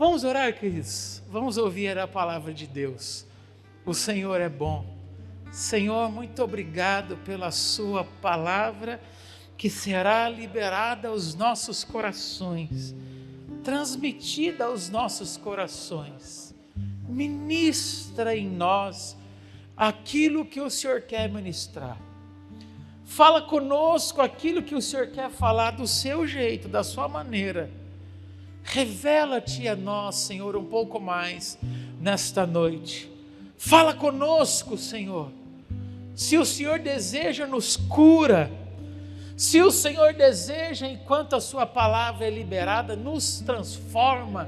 Vamos orar, queridos. Vamos ouvir a palavra de Deus. O Senhor é bom. Senhor, muito obrigado pela sua palavra que será liberada aos nossos corações, transmitida aos nossos corações. Ministra em nós aquilo que o Senhor quer ministrar. Fala conosco aquilo que o Senhor quer falar do seu jeito, da sua maneira. Revela-te a nós, Senhor, um pouco mais nesta noite. Fala conosco, Senhor. Se o Senhor deseja, nos cura. Se o Senhor deseja, enquanto a sua palavra é liberada, nos transforma,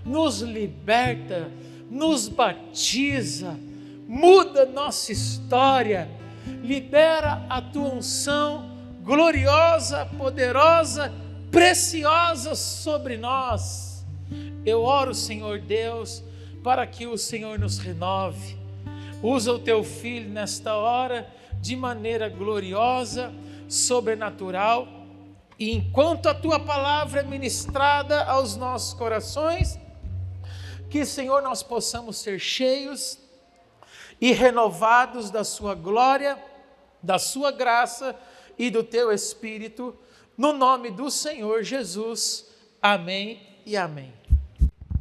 nos liberta, nos batiza, muda nossa história, libera a tua unção gloriosa, poderosa, preciosa sobre nós. Eu oro, Senhor Deus, para que o Senhor nos renove. Usa o teu filho nesta hora de maneira gloriosa, sobrenatural, e enquanto a tua palavra é ministrada aos nossos corações, que, Senhor, nós possamos ser cheios e renovados da sua glória, da sua graça e do teu Espírito, no nome do Senhor Jesus. Amém e amém.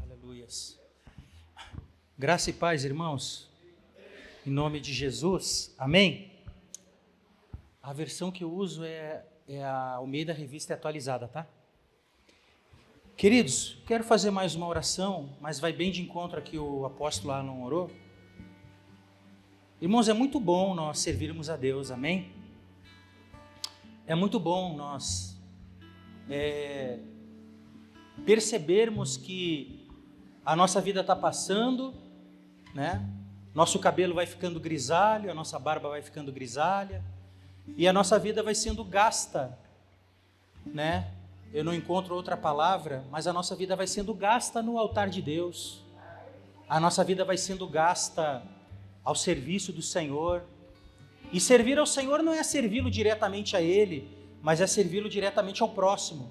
Aleluias. Graça e paz, irmãos, em nome de Jesus, amém. A versão que eu uso é a Almeida Revista Atualizada, tá? Queridos, quero fazer mais uma oração, mas vai bem de encontro aqui, o apóstolo lá não orou. Irmãos, é muito bom nós servirmos a Deus, amém? É muito bom nós percebermos que a nossa vida está passando, né? Nosso cabelo vai ficando grisalho, a nossa barba vai ficando grisalha, e a nossa vida vai sendo gasta, né? Eu não encontro outra palavra, mas a nossa vida vai sendo gasta no altar de Deus. A nossa vida vai sendo gasta ao serviço do Senhor. E servir ao Senhor não é servi-lo diretamente a Ele, mas é servi-lo diretamente ao próximo.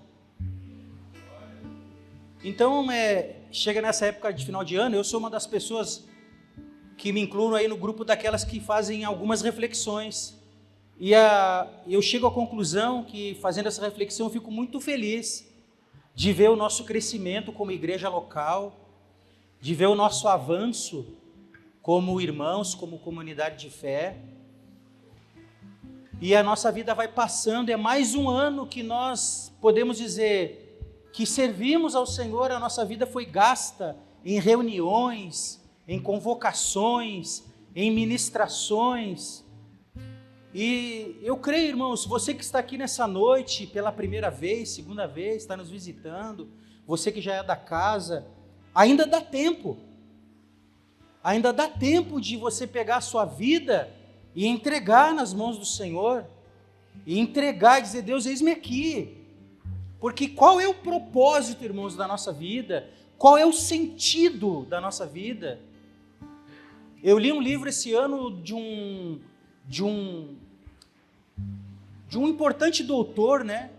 Então, chega nessa época de final de ano, eu sou uma das pessoas que me incluo aí no grupo daquelas que fazem algumas reflexões. E eu chego à conclusão que, fazendo essa reflexão, eu fico muito feliz de ver o nosso crescimento como igreja local, de ver o nosso avanço como irmãos, como comunidade de fé. E a nossa vida vai passando, é mais um ano que nós podemos dizer que servimos ao Senhor. A nossa vida foi gasta em reuniões, em convocações, em ministrações. E eu creio, irmãos, você que está aqui nessa noite pela primeira vez, segunda vez, está nos visitando, você que já é da casa, ainda dá tempo. Ainda dá tempo de você pegar a sua vida e entregar nas mãos do Senhor. E entregar e dizer: Deus, eis-me aqui. Porque qual é o propósito, irmãos, da nossa vida? Qual é o sentido da nossa vida? Eu li um livro esse ano de um importante doutor, né,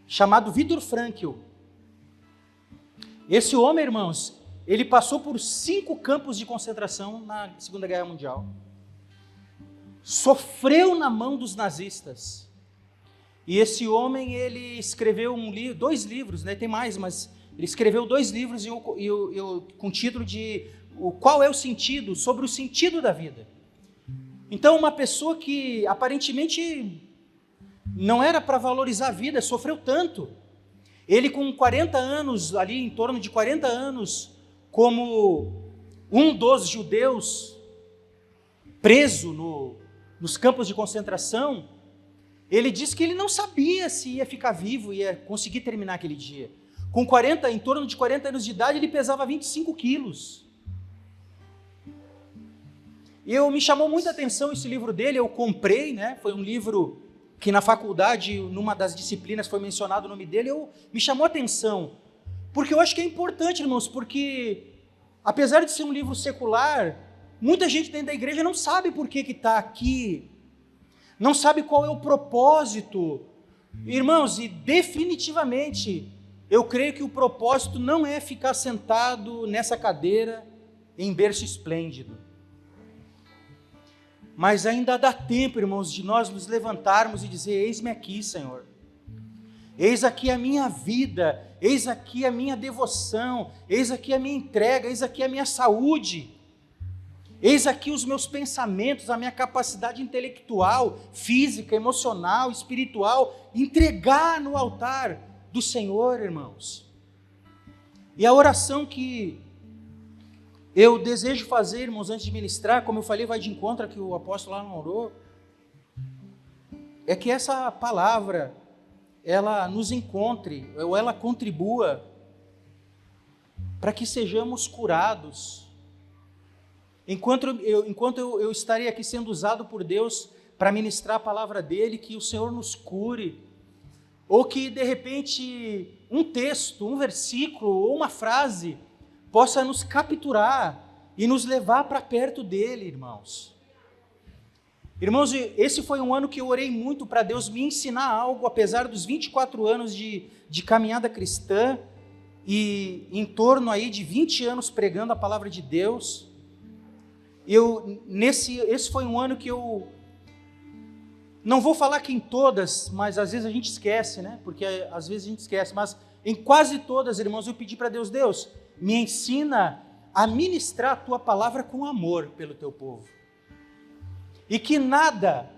chamado Viktor Frankl. Esse homem, irmãos, ele passou por 5 campos de concentração na Segunda Guerra Mundial. Sofreu na mão dos nazistas. E esse homem, ele escreveu 2 livros, né, tem mais, mas ele escreveu 2 livros com o título de Qual é o Sentido? Sobre o sentido da vida. Então, uma pessoa que aparentemente não era para valorizar a vida, sofreu tanto. Ele, com 40 anos, ali em torno de 40 anos, como um dos judeus preso nos campos de concentração, ele disse que ele não sabia se ia ficar vivo, ia conseguir terminar aquele dia. Com em torno de 40 anos de idade, ele pesava 25 quilos. E me chamou muita atenção esse livro dele, eu comprei, né? Foi um livro que na faculdade, numa das disciplinas, foi mencionado o nome dele, me chamou a atenção, porque eu acho que é importante, irmãos, porque apesar de ser um livro secular, muita gente dentro da igreja não sabe por que está aqui, não sabe qual é o propósito. Irmãos, e definitivamente, eu creio que o propósito não é ficar sentado nessa cadeira em berço esplêndido. Mas ainda dá tempo, irmãos, de nós nos levantarmos e dizer: eis-me aqui, Senhor. Eis aqui a minha vida, eis aqui a minha devoção, eis aqui a minha entrega, eis aqui a minha saúde. Eis aqui os meus pensamentos, a minha capacidade intelectual, física, emocional, espiritual, entregar no altar do Senhor, irmãos. E a oração que eu desejo fazer, irmãos, antes de ministrar, como eu falei, vai de encontro a que o apóstolo lá orou, é que essa palavra, ela nos encontre, ou ela contribua para que sejamos curados. Enquanto eu estarei aqui sendo usado por Deus para ministrar a palavra dele, que o Senhor nos cure, ou que de repente um texto, um versículo ou uma frase possa nos capturar e nos levar para perto dele, irmãos. Irmãos, esse foi um ano que eu orei muito para Deus me ensinar algo, apesar dos 24 anos de caminhada cristã e em torno aí de 20 anos pregando a palavra de Deus. Esse foi um ano que eu não vou falar que em todas, mas às vezes a gente esquece, né? Porque às vezes a gente esquece, mas em quase todas, irmãos, eu pedi para Deus: Deus, me ensina a ministrar a tua palavra com amor pelo teu povo. E que nada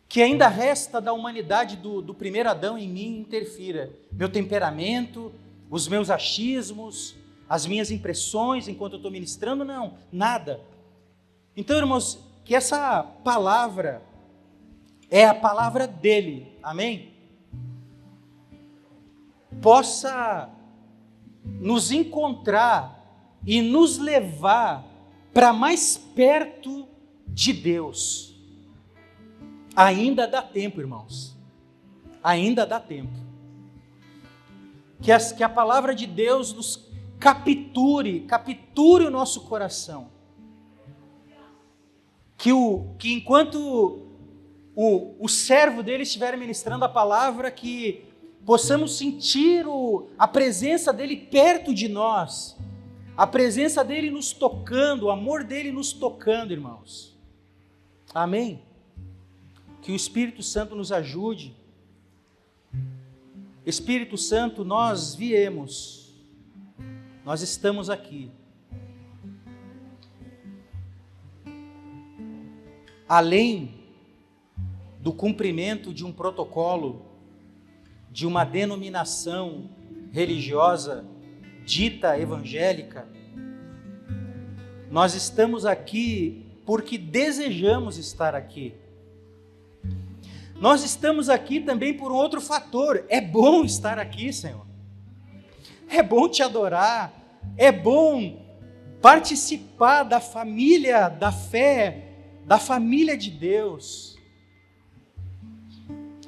que ainda resta da humanidade do primeiro Adão em mim interfira. Meu temperamento, os meus achismos, as minhas impressões enquanto eu estou ministrando, não, nada. Então, irmãos, que essa palavra é a palavra dele, amém? Possa nos encontrar e nos levar para mais perto de Deus. Ainda dá tempo, irmãos, ainda dá tempo. Que a palavra de Deus nos capture o nosso coração. Que enquanto o servo dele estiver ministrando a palavra, que possamos sentir a presença dele perto de nós, a presença dele nos tocando, o amor dele nos tocando, irmãos. Amém? Que o Espírito Santo nos ajude. Espírito Santo, nós viemos, nós estamos aqui. Além do cumprimento de um protocolo, de uma denominação religiosa dita evangélica, nós estamos aqui porque desejamos estar aqui. Nós estamos aqui também por um outro fator: é bom estar aqui, Senhor. É bom te adorar, é bom participar da família da fé, da família de Deus.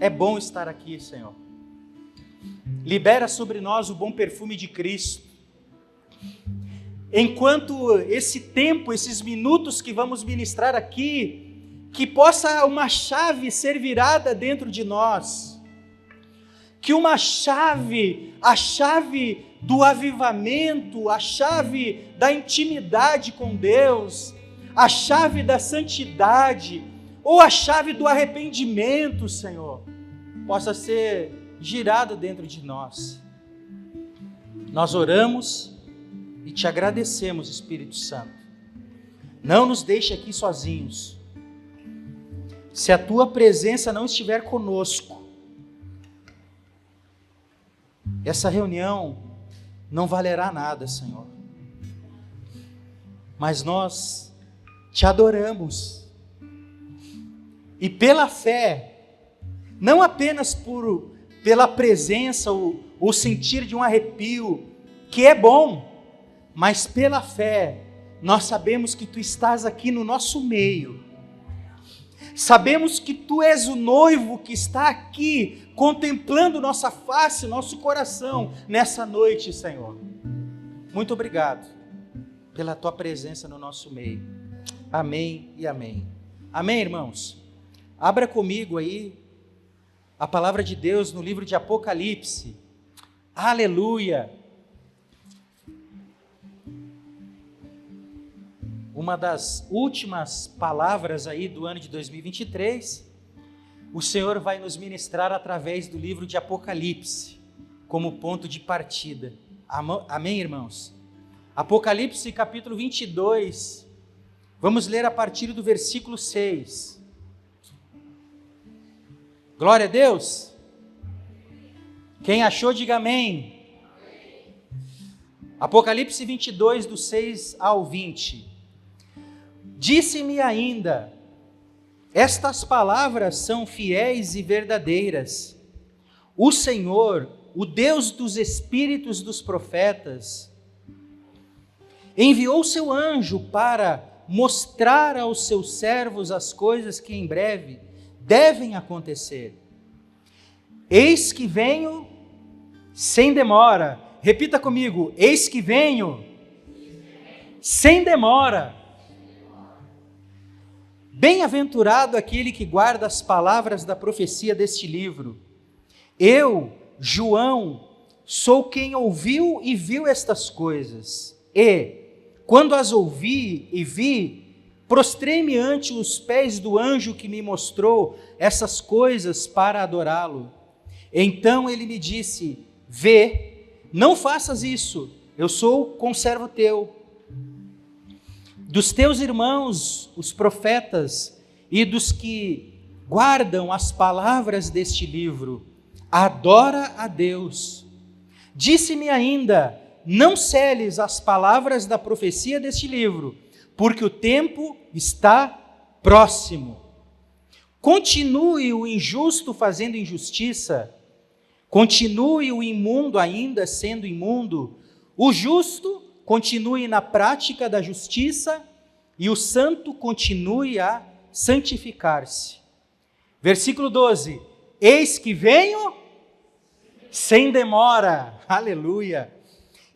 É bom estar aqui, Senhor. Libera sobre nós o bom perfume de Cristo. Enquanto esse tempo, esses minutos que vamos ministrar aqui, que possa uma chave ser virada dentro de nós. Que uma chave, a chave do avivamento, a chave da intimidade com Deus, a chave da santidade, ou a chave do arrependimento, Senhor, possa ser girada dentro de nós. Nós oramos e te agradecemos, Espírito Santo. Não nos deixe aqui sozinhos. Se a tua presença não estiver conosco, essa reunião não valerá nada, Senhor. Mas nós te adoramos. E pela fé, não apenas pela presença, o sentir de um arrepio, que é bom, mas pela fé, nós sabemos que tu estás aqui no nosso meio. Sabemos que tu és o noivo que está aqui, contemplando nossa face, nosso coração, nessa noite, Senhor. Muito obrigado pela tua presença no nosso meio. Amém e amém. Amém, irmãos? Abra comigo aí a palavra de Deus no livro de Apocalipse, Aleluia! Uma das últimas palavras aí do ano de 2023, o Senhor vai nos ministrar através do livro de Apocalipse, como ponto de partida. Amém, irmãos? Apocalipse capítulo 22, vamos ler a partir do versículo 6. Glória a Deus! Quem achou, diga amém. Apocalipse 22, do 6 ao 20. Disse-me ainda, estas palavras são fiéis e verdadeiras. O Senhor, o Deus dos espíritos dos profetas, enviou seu anjo para mostrar aos seus servos as coisas que em breve devem acontecer. Eis que venho sem demora. Repita comigo, eis que venho sem demora. Bem-aventurado aquele que guarda as palavras da profecia deste livro. Eu, João, sou quem ouviu e viu estas coisas. E, quando as ouvi e vi, prostrei-me ante os pés do anjo que me mostrou essas coisas para adorá-lo. Então ele me disse, vê, não faças isso, eu sou conservo teu. Dos teus irmãos, os profetas, e dos que guardam as palavras deste livro, adora a Deus. Disse-me ainda, não seles as palavras da profecia deste livro, porque o tempo está próximo. Continue o injusto fazendo injustiça, continue o imundo ainda sendo imundo, o justo continue na prática da justiça e o santo continue a santificar-se. Versículo 12, eis que venho sem demora, aleluia,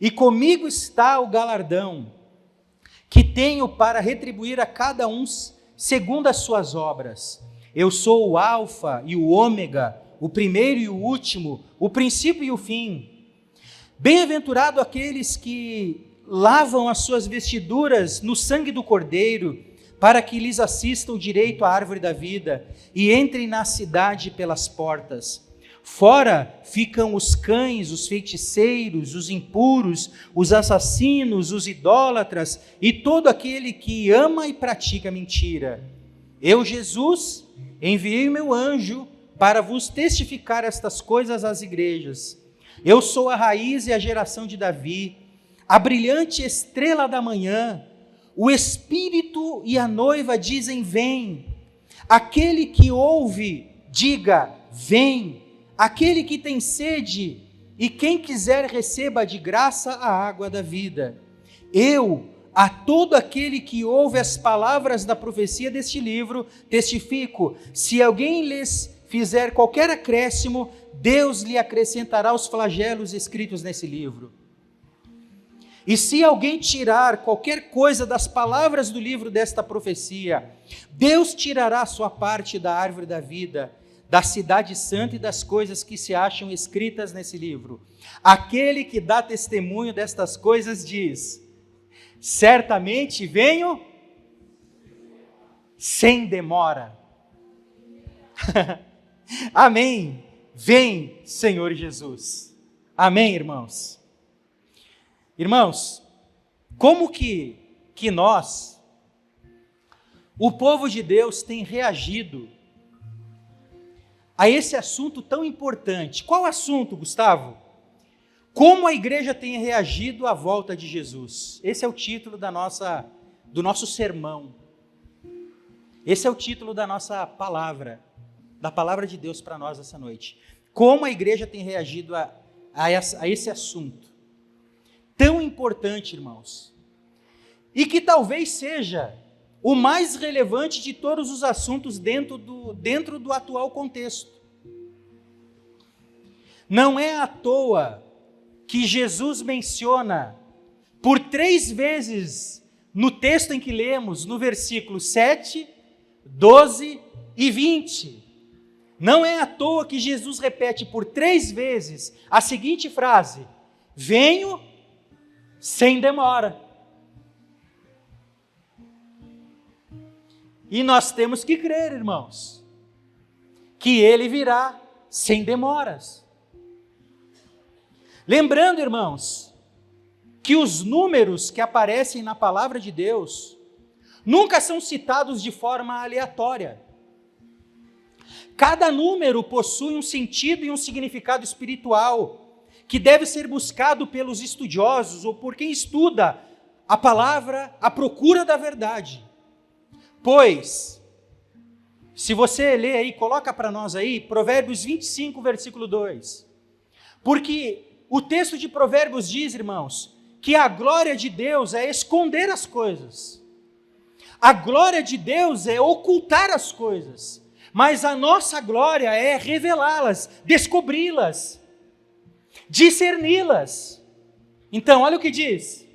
e comigo está o galardão, que tenho para retribuir a cada um segundo as suas obras. Eu sou o Alfa e o Ômega, o primeiro e o último, o princípio e o fim. Bem-aventurado aqueles que lavam as suas vestiduras no sangue do Cordeiro, para que lhes assista o direito à árvore da vida e entrem na cidade pelas portas. Fora ficam os cães, os feiticeiros, os impuros, os assassinos, os idólatras e todo aquele que ama e pratica mentira. Eu, Jesus, enviei o meu anjo para vos testificar estas coisas às igrejas. Eu sou a raiz e a geração de Davi, a brilhante estrela da manhã. O Espírito e a noiva dizem, vem. Aquele que ouve, diga, vem. Aquele que tem sede, e quem quiser receba de graça a água da vida. Eu, a todo aquele que ouve as palavras da profecia deste livro, testifico, se alguém lhes fizer qualquer acréscimo, Deus lhe acrescentará os flagelos escritos nesse livro. E se alguém tirar qualquer coisa das palavras do livro desta profecia, Deus tirará a sua parte da árvore da vida, da cidade santa e das coisas que se acham escritas nesse livro. Aquele que dá testemunho destas coisas diz, certamente venho sem demora. Amém. Vem, Senhor Jesus. Amém, irmãos. Irmãos, como que nós, o povo de Deus, tem reagido a esse assunto tão importante? Qual assunto, Gustavo? Como a igreja tem reagido à volta de Jesus? Esse é o título do nosso sermão. Esse é o título da nossa palavra, da palavra de Deus para nós essa noite. Como a igreja tem reagido a esse assunto tão importante, irmãos, e que talvez seja o mais relevante de todos os assuntos dentro do atual contexto. Não é à toa que Jesus menciona por 3 vezes no texto em que lemos, no versículo 7, 12 e 20, Não é à toa que Jesus repete por 3 vezes a seguinte frase: venho sem demora. E nós temos que crer, irmãos, que Ele virá sem demoras. Lembrando, irmãos, que os números que aparecem na palavra de Deus nunca são citados de forma aleatória. Cada número possui um sentido e um significado espiritual que deve ser buscado pelos estudiosos ou por quem estuda a palavra à procura da verdade. Pois, se você ler aí, coloca para nós aí, Provérbios 25, versículo 2. Porque o texto de Provérbios diz, irmãos, que a glória de Deus é esconder as coisas. A glória de Deus é ocultar as coisas. Mas a nossa glória é revelá-las, descobri-las, discerni-las. Então, olha o que diz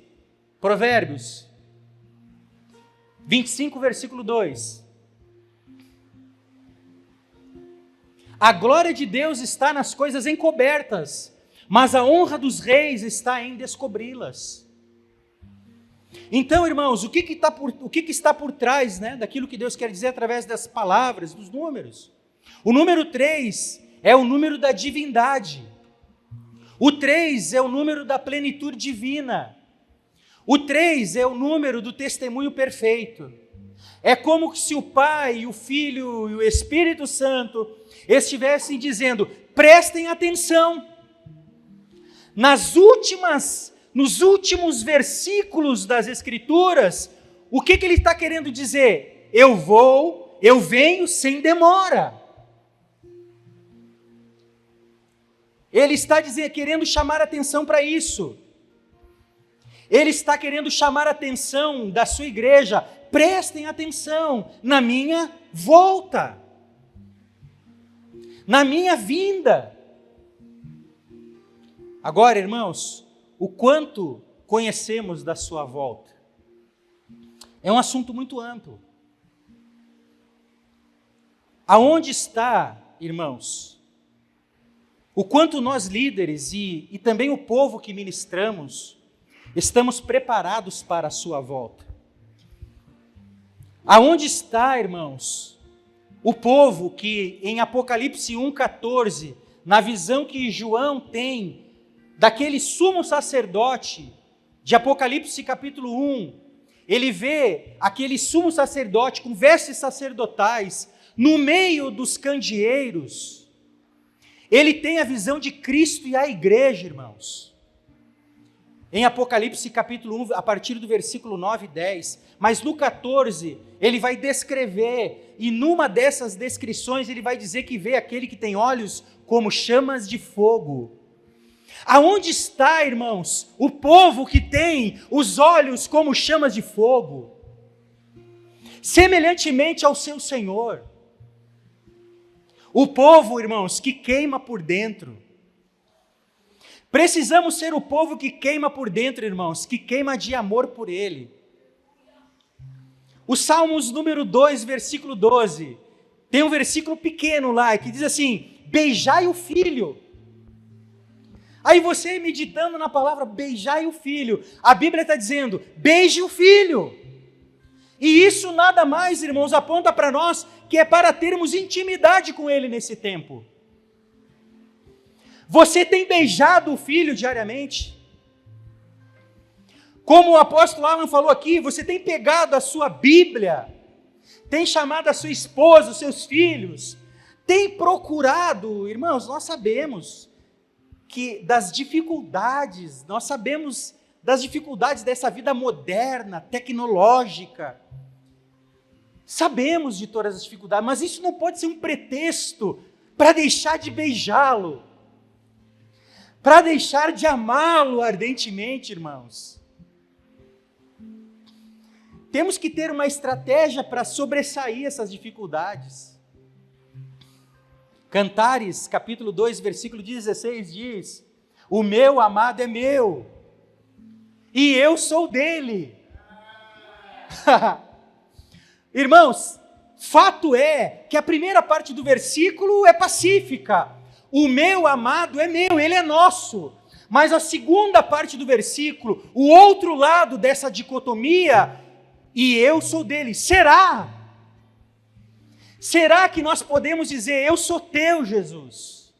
Provérbios 25, versículo 2. A glória de Deus está nas coisas encobertas, mas a honra dos reis está em descobri-las. Então, irmãos, o que está por trás, né, daquilo que Deus quer dizer através das palavras, dos números? O número 3 é o número da divindade. O 3 é o número da plenitude divina. O 3 é o número do testemunho perfeito. É como se o Pai, o Filho e o Espírito Santo estivessem dizendo: prestem atenção. Nos últimos versículos das Escrituras, o que ele está querendo dizer? Eu venho sem demora. Ele está querendo chamar atenção para isso. Ele está querendo chamar a atenção da sua igreja. Prestem atenção na minha volta, na minha vinda. Agora, irmãos, o quanto conhecemos da sua volta é um assunto muito amplo. Aonde está, irmãos, o quanto nós líderes e também o povo que ministramos estamos preparados para a sua volta? Aonde está, irmãos, o povo que em Apocalipse 1,14, na visão que João tem daquele sumo sacerdote de Apocalipse capítulo 1, ele vê aquele sumo sacerdote com vestes sacerdotais no meio dos candeeiros. Ele tem a visão de Cristo e a igreja, irmãos. Em Apocalipse capítulo 1, a partir do versículo 9 e 10, mas no 14, ele vai descrever, e numa dessas descrições ele vai dizer que vê aquele que tem olhos como chamas de fogo. Aonde está, irmãos, o povo que tem os olhos como chamas de fogo? Semelhantemente ao seu Senhor. O povo, irmãos, que queima por dentro. Precisamos ser o povo que queima por dentro, irmãos, que queima de amor por Ele. O Salmos número 2, versículo 12, tem um versículo pequeno lá, que diz assim: beijai o filho. Aí você meditando na palavra beijai o filho, a Bíblia está dizendo, beije o filho. E isso nada mais, irmãos, aponta para nós que é para termos intimidade com Ele nesse tempo. Você tem beijado o filho diariamente? Como o apóstolo Alan falou aqui, você tem pegado a sua Bíblia, tem chamado a sua esposa, os seus filhos, tem procurado, irmãos, nós sabemos nós sabemos das dificuldades dessa vida moderna, tecnológica, sabemos de todas as dificuldades, mas isso não pode ser um pretexto para deixar de beijá-lo, para deixar de amá-lo ardentemente, irmãos. Temos que ter uma estratégia para sobressair essas dificuldades. Cantares, capítulo 2, versículo 16 diz: o meu amado é meu, e eu sou dele. Irmãos, fato é que a primeira parte do versículo é pacífica. O meu amado é meu, ele é nosso. Mas a segunda parte do versículo, o outro lado dessa dicotomia, e eu sou dele. Será que nós podemos dizer, eu sou teu, Jesus?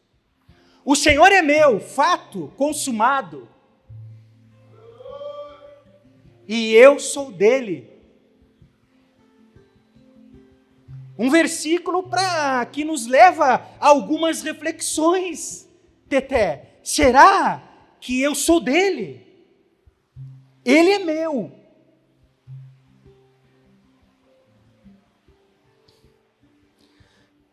O Senhor é meu, fato consumado. E eu sou dele. Um versículo que nos leva a algumas reflexões, Teté. Será que eu sou dele? Ele é meu.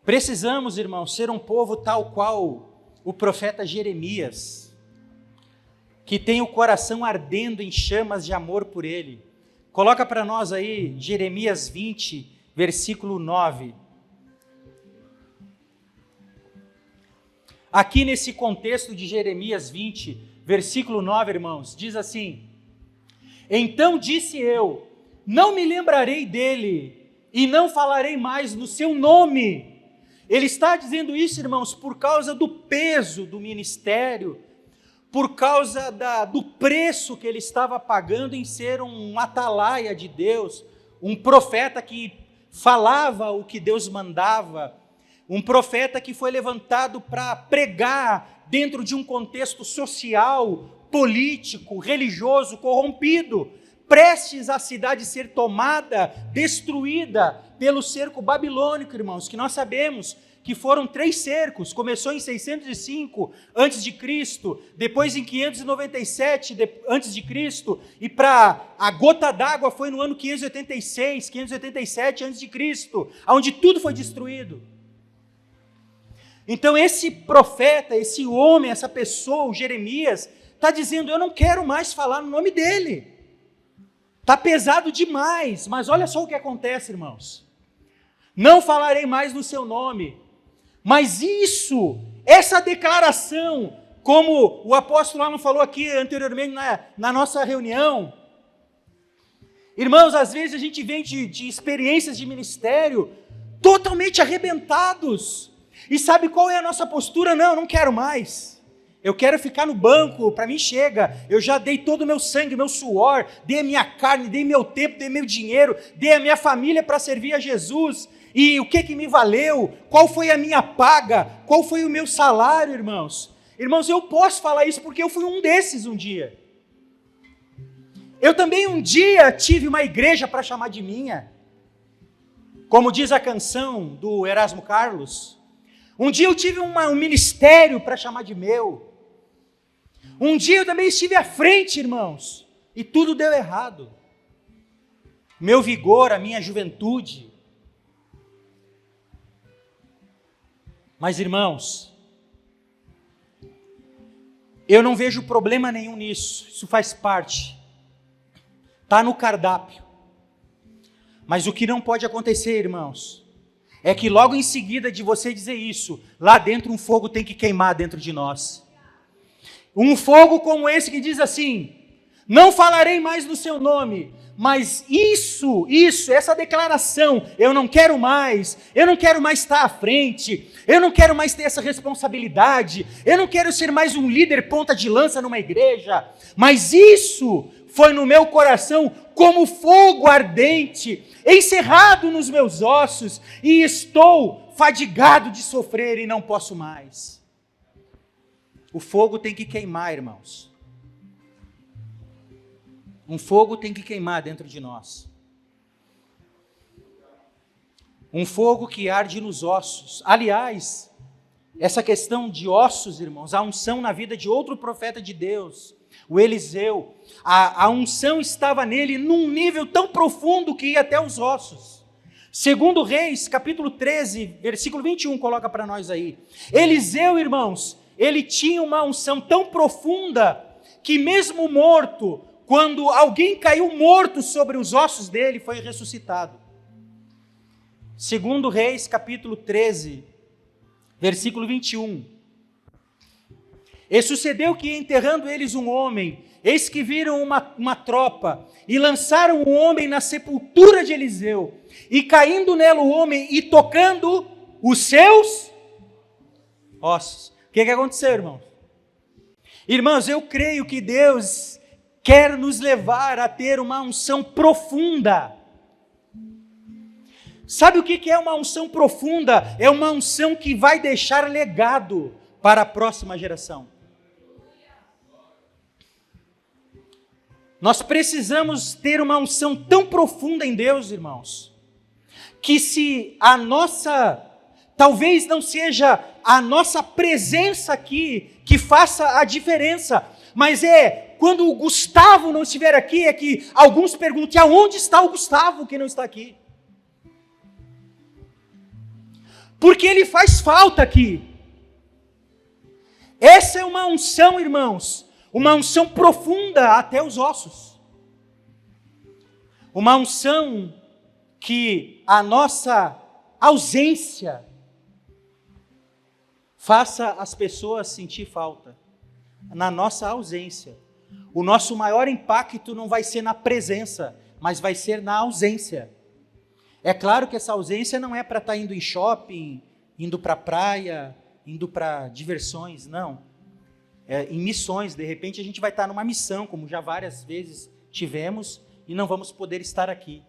Precisamos, irmãos, ser um povo tal qual o profeta Jeremias, que tem o coração ardendo em chamas de amor por ele. Coloca para nós aí Jeremias 20, versículo 9. Aqui nesse contexto de Jeremias 20, versículo 9, irmãos, diz assim: então disse eu, não me lembrarei dele, e não falarei mais no seu nome. Ele está dizendo isso, irmãos, por causa do peso do ministério, por causa do preço que ele estava pagando em ser um atalaia de Deus, um profeta que falava o que Deus mandava, um profeta que foi levantado para pregar dentro de um contexto social, político, religioso, corrompido, prestes a cidade ser tomada, destruída pelo cerco babilônico, irmãos, que nós sabemos que foram 3 cercos, começou em 605 a.C., depois em 597 a.C., e para a gota d'água foi no ano 587 a.C., onde tudo foi destruído. Então esse profeta, esse homem, essa pessoa, o Jeremias, está dizendo, eu não quero mais falar no nome dele. Está pesado demais, mas olha só o que acontece, irmãos. Não falarei mais no seu nome. Mas essa declaração, como o apóstolo Alan falou aqui anteriormente na nossa reunião, irmãos, às vezes a gente vem de experiências de ministério totalmente arrebentados, e sabe qual é a nossa postura? Não quero mais, eu quero ficar no banco, para mim chega, eu já dei todo o meu sangue, meu suor, dei a minha carne, dei meu tempo, dei meu dinheiro, dei a minha família para servir a Jesus. E o que me valeu? Qual foi a minha paga? Qual foi o meu salário, irmãos? Irmãos, eu posso falar isso porque eu fui um desses um dia. Eu também um dia tive uma igreja para chamar de minha. Como diz a canção do Erasmo Carlos. Um dia eu tive um ministério para chamar de meu. Um dia eu também estive à frente, irmãos. E tudo deu errado. Meu vigor, a minha juventude. Mas, irmãos, eu não vejo problema nenhum nisso, isso faz parte, está no cardápio. Mas o que não pode acontecer, irmãos, é que logo em seguida de você dizer isso, lá dentro um fogo tem que queimar dentro de nós. Um fogo como esse que diz assim, não falarei mais no seu nome. Mas essa declaração, eu não quero mais estar à frente, eu não quero mais ter essa responsabilidade, eu não quero ser mais um líder ponta de lança numa igreja, mas isso foi no meu coração como fogo ardente, encerrado nos meus ossos, e estou fadigado de sofrer e não posso mais. O fogo tem que queimar, irmãos. Um fogo tem que queimar dentro de nós. Um fogo que arde nos ossos. Aliás, essa questão de ossos, irmãos, a unção na vida de outro profeta de Deus, o Eliseu, a unção estava nele num nível tão profundo que ia até os ossos. Segundo Reis, capítulo 13, versículo 21, coloca para nós aí. Eliseu, irmãos, ele tinha uma unção tão profunda que mesmo morto, quando alguém caiu morto sobre os ossos dele, foi ressuscitado. Segundo Reis, capítulo 13, versículo 21. E sucedeu que, enterrando eles um homem, eis que viram uma tropa e lançaram o homem na sepultura de Eliseu, e caindo nela o homem e tocando os seus ossos. O que aconteceu, irmãos? Irmãos, eu creio que Deus quer nos levar a ter uma unção profunda. Sabe o que é uma unção profunda? É uma unção que vai deixar legado para a próxima geração. Nós precisamos ter uma unção tão profunda em Deus, irmãos, que se a nossa, talvez não seja a nossa presença aqui que faça a diferença, mas quando o Gustavo não estiver aqui, é que alguns perguntam, aonde está o Gustavo que não está aqui? Porque ele faz falta aqui. Essa é uma unção, irmãos, uma unção profunda até os ossos. Uma unção que a nossa ausência faça as pessoas sentir falta. Na nossa ausência. O nosso maior impacto não vai ser na presença, mas vai ser na ausência. É claro que essa ausência não é para estar indo em shopping, indo para a praia, indo para diversões, não. Em missões, de repente a gente vai estar numa missão, como já várias vezes tivemos, e não vamos poder estar aqui.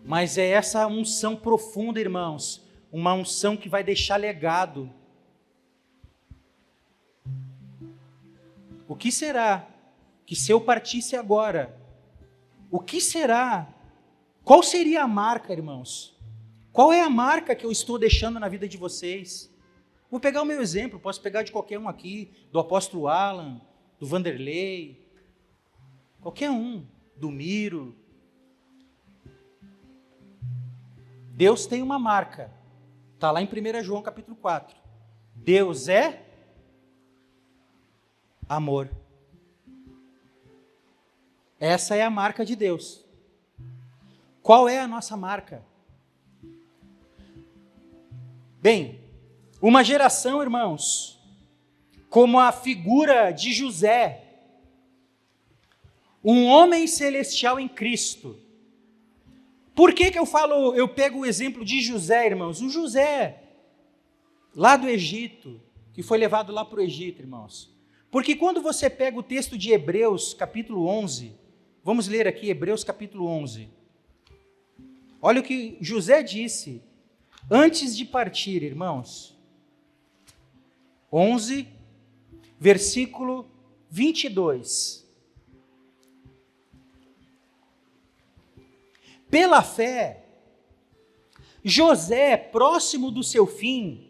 Mas é essa unção profunda, irmãos, uma unção que vai deixar legado. O que será que se eu partisse agora, o que será? Qual seria a marca, irmãos? Qual é a marca que eu estou deixando na vida de vocês? Vou pegar o meu exemplo, posso pegar de qualquer um aqui, do apóstolo Alan, do Vanderlei, qualquer um, do Miro. Deus tem uma marca, está lá em 1 João capítulo 4. Deus é amor. Essa é a marca de Deus. Qual é a nossa marca? Bem, uma geração, irmãos, como a figura de José, um homem celestial em Cristo. Por que eu pego o exemplo de José, irmãos? O José, lá do Egito, que foi levado lá para o Egito, irmãos. Porque quando você pega o texto de Hebreus, capítulo 11, vamos ler aqui Hebreus, capítulo 11. Olha o que José disse antes de partir, irmãos. 11, versículo 22. Pela fé, José, próximo do seu fim,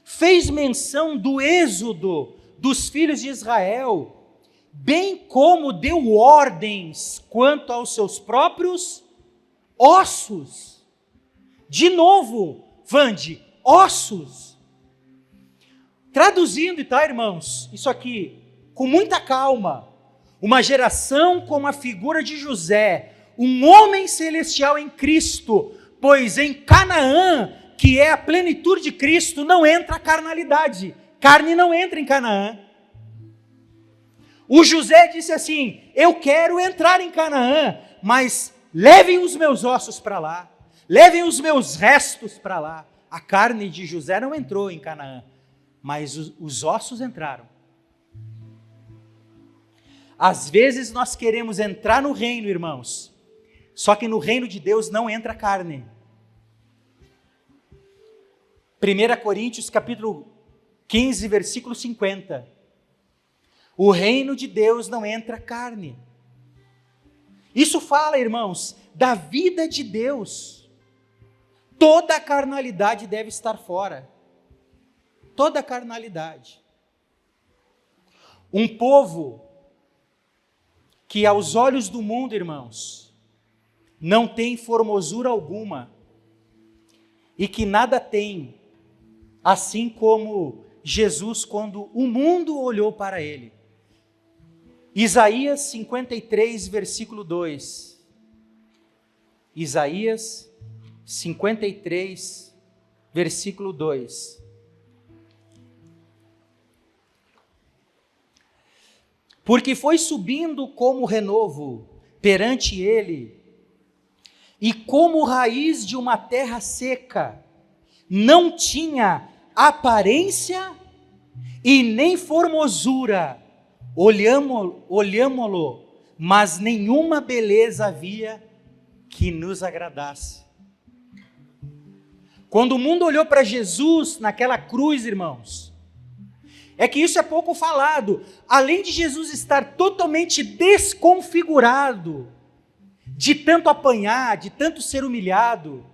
fez menção do êxodo dos filhos de Israel, bem como deu ordens quanto aos seus próprios ossos. De novo, Vande, ossos. Traduzindo, tá, irmãos, isso aqui, com muita calma, uma geração como a figura de José, um homem celestial em Cristo, pois em Canaã, que é a plenitude de Cristo, não entra a carnalidade, carne não entra em Canaã. O José disse assim, eu quero entrar em Canaã, mas levem os meus ossos para lá, levem os meus restos para lá. A carne de José não entrou em Canaã, mas os ossos entraram. Às vezes nós queremos entrar no reino, irmãos, só que no reino de Deus não entra carne. 1 Coríntios capítulo 15, versículo 50. O reino de Deus não entra carne. Isso fala, irmãos, da vida de Deus. Toda a carnalidade deve estar fora. Toda a carnalidade. Um povo que aos olhos do mundo, irmãos, não tem formosura alguma e que nada tem, assim como Jesus quando o mundo olhou para ele. Isaías 53, versículo 2. Isaías 53, versículo 2. porque foi subindo como renovo perante ele, e como raiz de uma terra seca, não tinha aparência e nem formosura, olhámo-lo, mas nenhuma beleza havia que nos agradasse. Quando o mundo olhou para Jesus naquela cruz, irmãos, é que isso é pouco falado. Além de Jesus estar totalmente desconfigurado, de tanto apanhar, de tanto ser humilhado,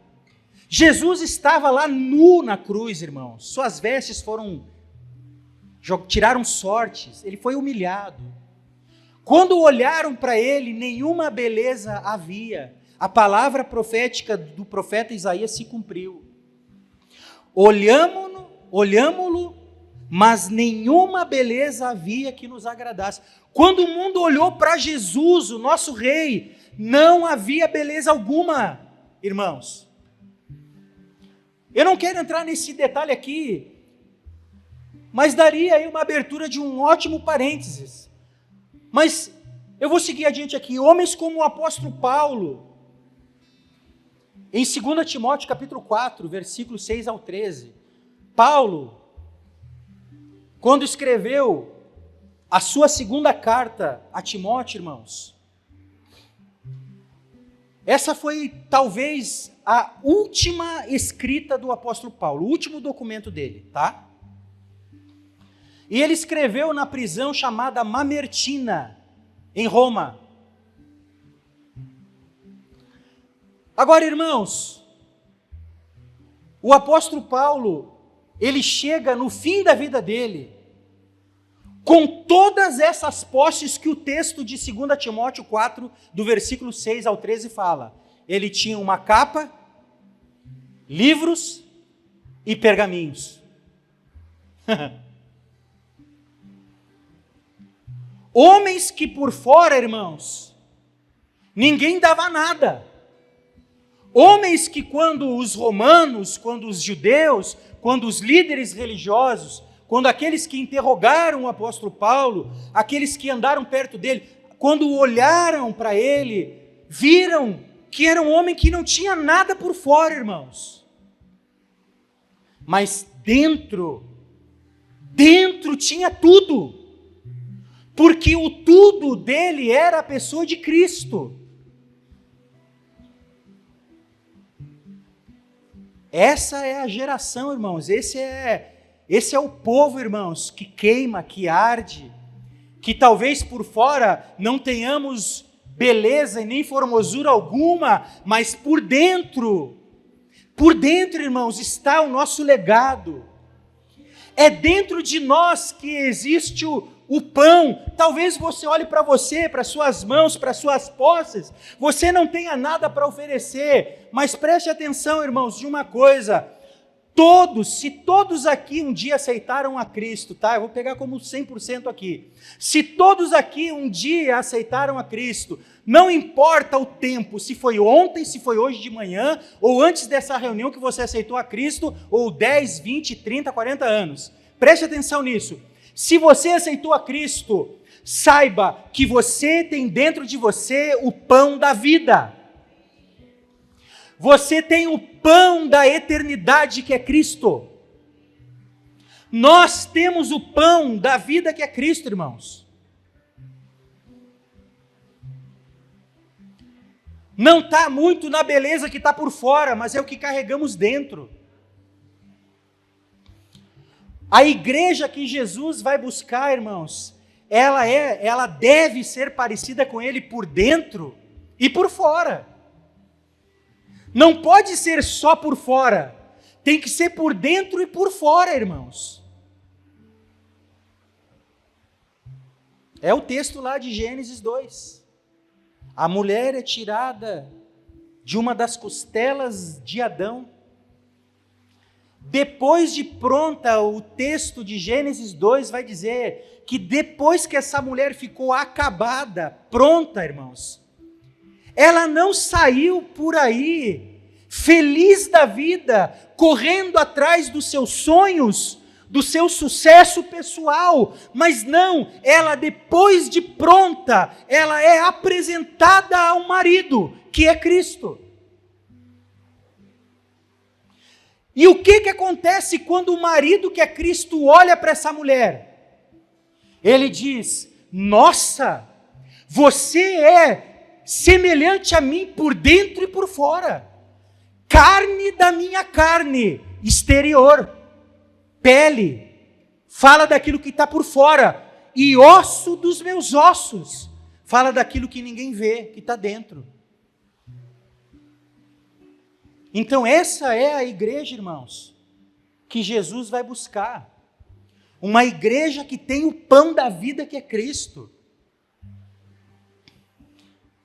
Jesus estava lá nu na cruz, irmãos. Suas vestes tiraram sortes, ele foi humilhado. Quando olharam para ele, nenhuma beleza havia. A palavra profética do profeta Isaías se cumpriu. Olhámo-lo, mas nenhuma beleza havia que nos agradasse. Quando o mundo olhou para Jesus, o nosso rei, não havia beleza alguma, irmãos. Eu não quero entrar nesse detalhe aqui, mas daria aí uma abertura de um ótimo parênteses. Mas eu vou seguir adiante aqui. Homens como o apóstolo Paulo, em 2 Timóteo capítulo 4, versículos 6 ao 13, Paulo, quando escreveu a sua segunda carta a Timóteo, irmãos, essa foi talvez a última escrita do apóstolo Paulo, o último documento dele, tá? E ele escreveu na prisão chamada Mamertina, em Roma. Agora, irmãos, o apóstolo Paulo, ele chega no fim da vida dele, com todas essas posses que o texto de 2 Timóteo 4, do versículo 6 ao 13 fala. Ele tinha uma capa, livros e pergaminhos. Homens que por fora, irmãos, ninguém dava nada. Homens que quando os romanos, quando os judeus, quando os líderes religiosos, quando aqueles que interrogaram o apóstolo Paulo, aqueles que andaram perto dele, quando olharam para ele, viram que era um homem que não tinha nada por fora, irmãos. Mas dentro tinha tudo. Porque o tudo dele era a pessoa de Cristo. Essa é a geração, irmãos, esse é o povo, irmãos, que queima, que arde, que talvez por fora não tenhamos beleza e nem formosura alguma, mas por dentro, irmãos, está o nosso legado. É dentro de nós que existe o pão. Talvez você olhe para você, para suas mãos, para suas posses, você não tenha nada para oferecer, mas preste atenção, irmãos, de uma coisa: se todos aqui um dia aceitaram a Cristo, tá? Eu vou pegar como 100% aqui. Se todos aqui um dia aceitaram a Cristo, não importa o tempo, se foi ontem, se foi hoje de manhã, ou antes dessa reunião que você aceitou a Cristo, ou 10, 20, 30, 40 anos. Preste atenção nisso. Se você aceitou a Cristo, saiba que você tem dentro de você o pão da vida. Você tem o pão da eternidade que é Cristo. Nós temos o pão da vida que é Cristo, irmãos. Não está muito na beleza que está por fora, mas é o que carregamos dentro. A igreja que Jesus vai buscar, irmãos, ela deve ser parecida com Ele por dentro e por fora. Não pode ser só por fora, tem que ser por dentro e por fora, irmãos. É o texto lá de Gênesis 2. A mulher é tirada de uma das costelas de Adão. Depois de pronta, o texto de Gênesis 2 vai dizer que depois que essa mulher ficou acabada, pronta, irmãos, ela não saiu por aí feliz da vida, correndo atrás dos seus sonhos, do seu sucesso pessoal, mas não, ela depois de pronta, ela é apresentada ao marido, que é Cristo. E o que acontece quando o marido, que é Cristo, olha para essa mulher? Ele diz: nossa, você é semelhante a mim por dentro e por fora, carne da minha carne, exterior, pele, fala daquilo que está por fora, e osso dos meus ossos, fala daquilo que ninguém vê, que está dentro. Então essa é a igreja, irmãos, que Jesus vai buscar. Uma igreja que tem o pão da vida, que é Cristo.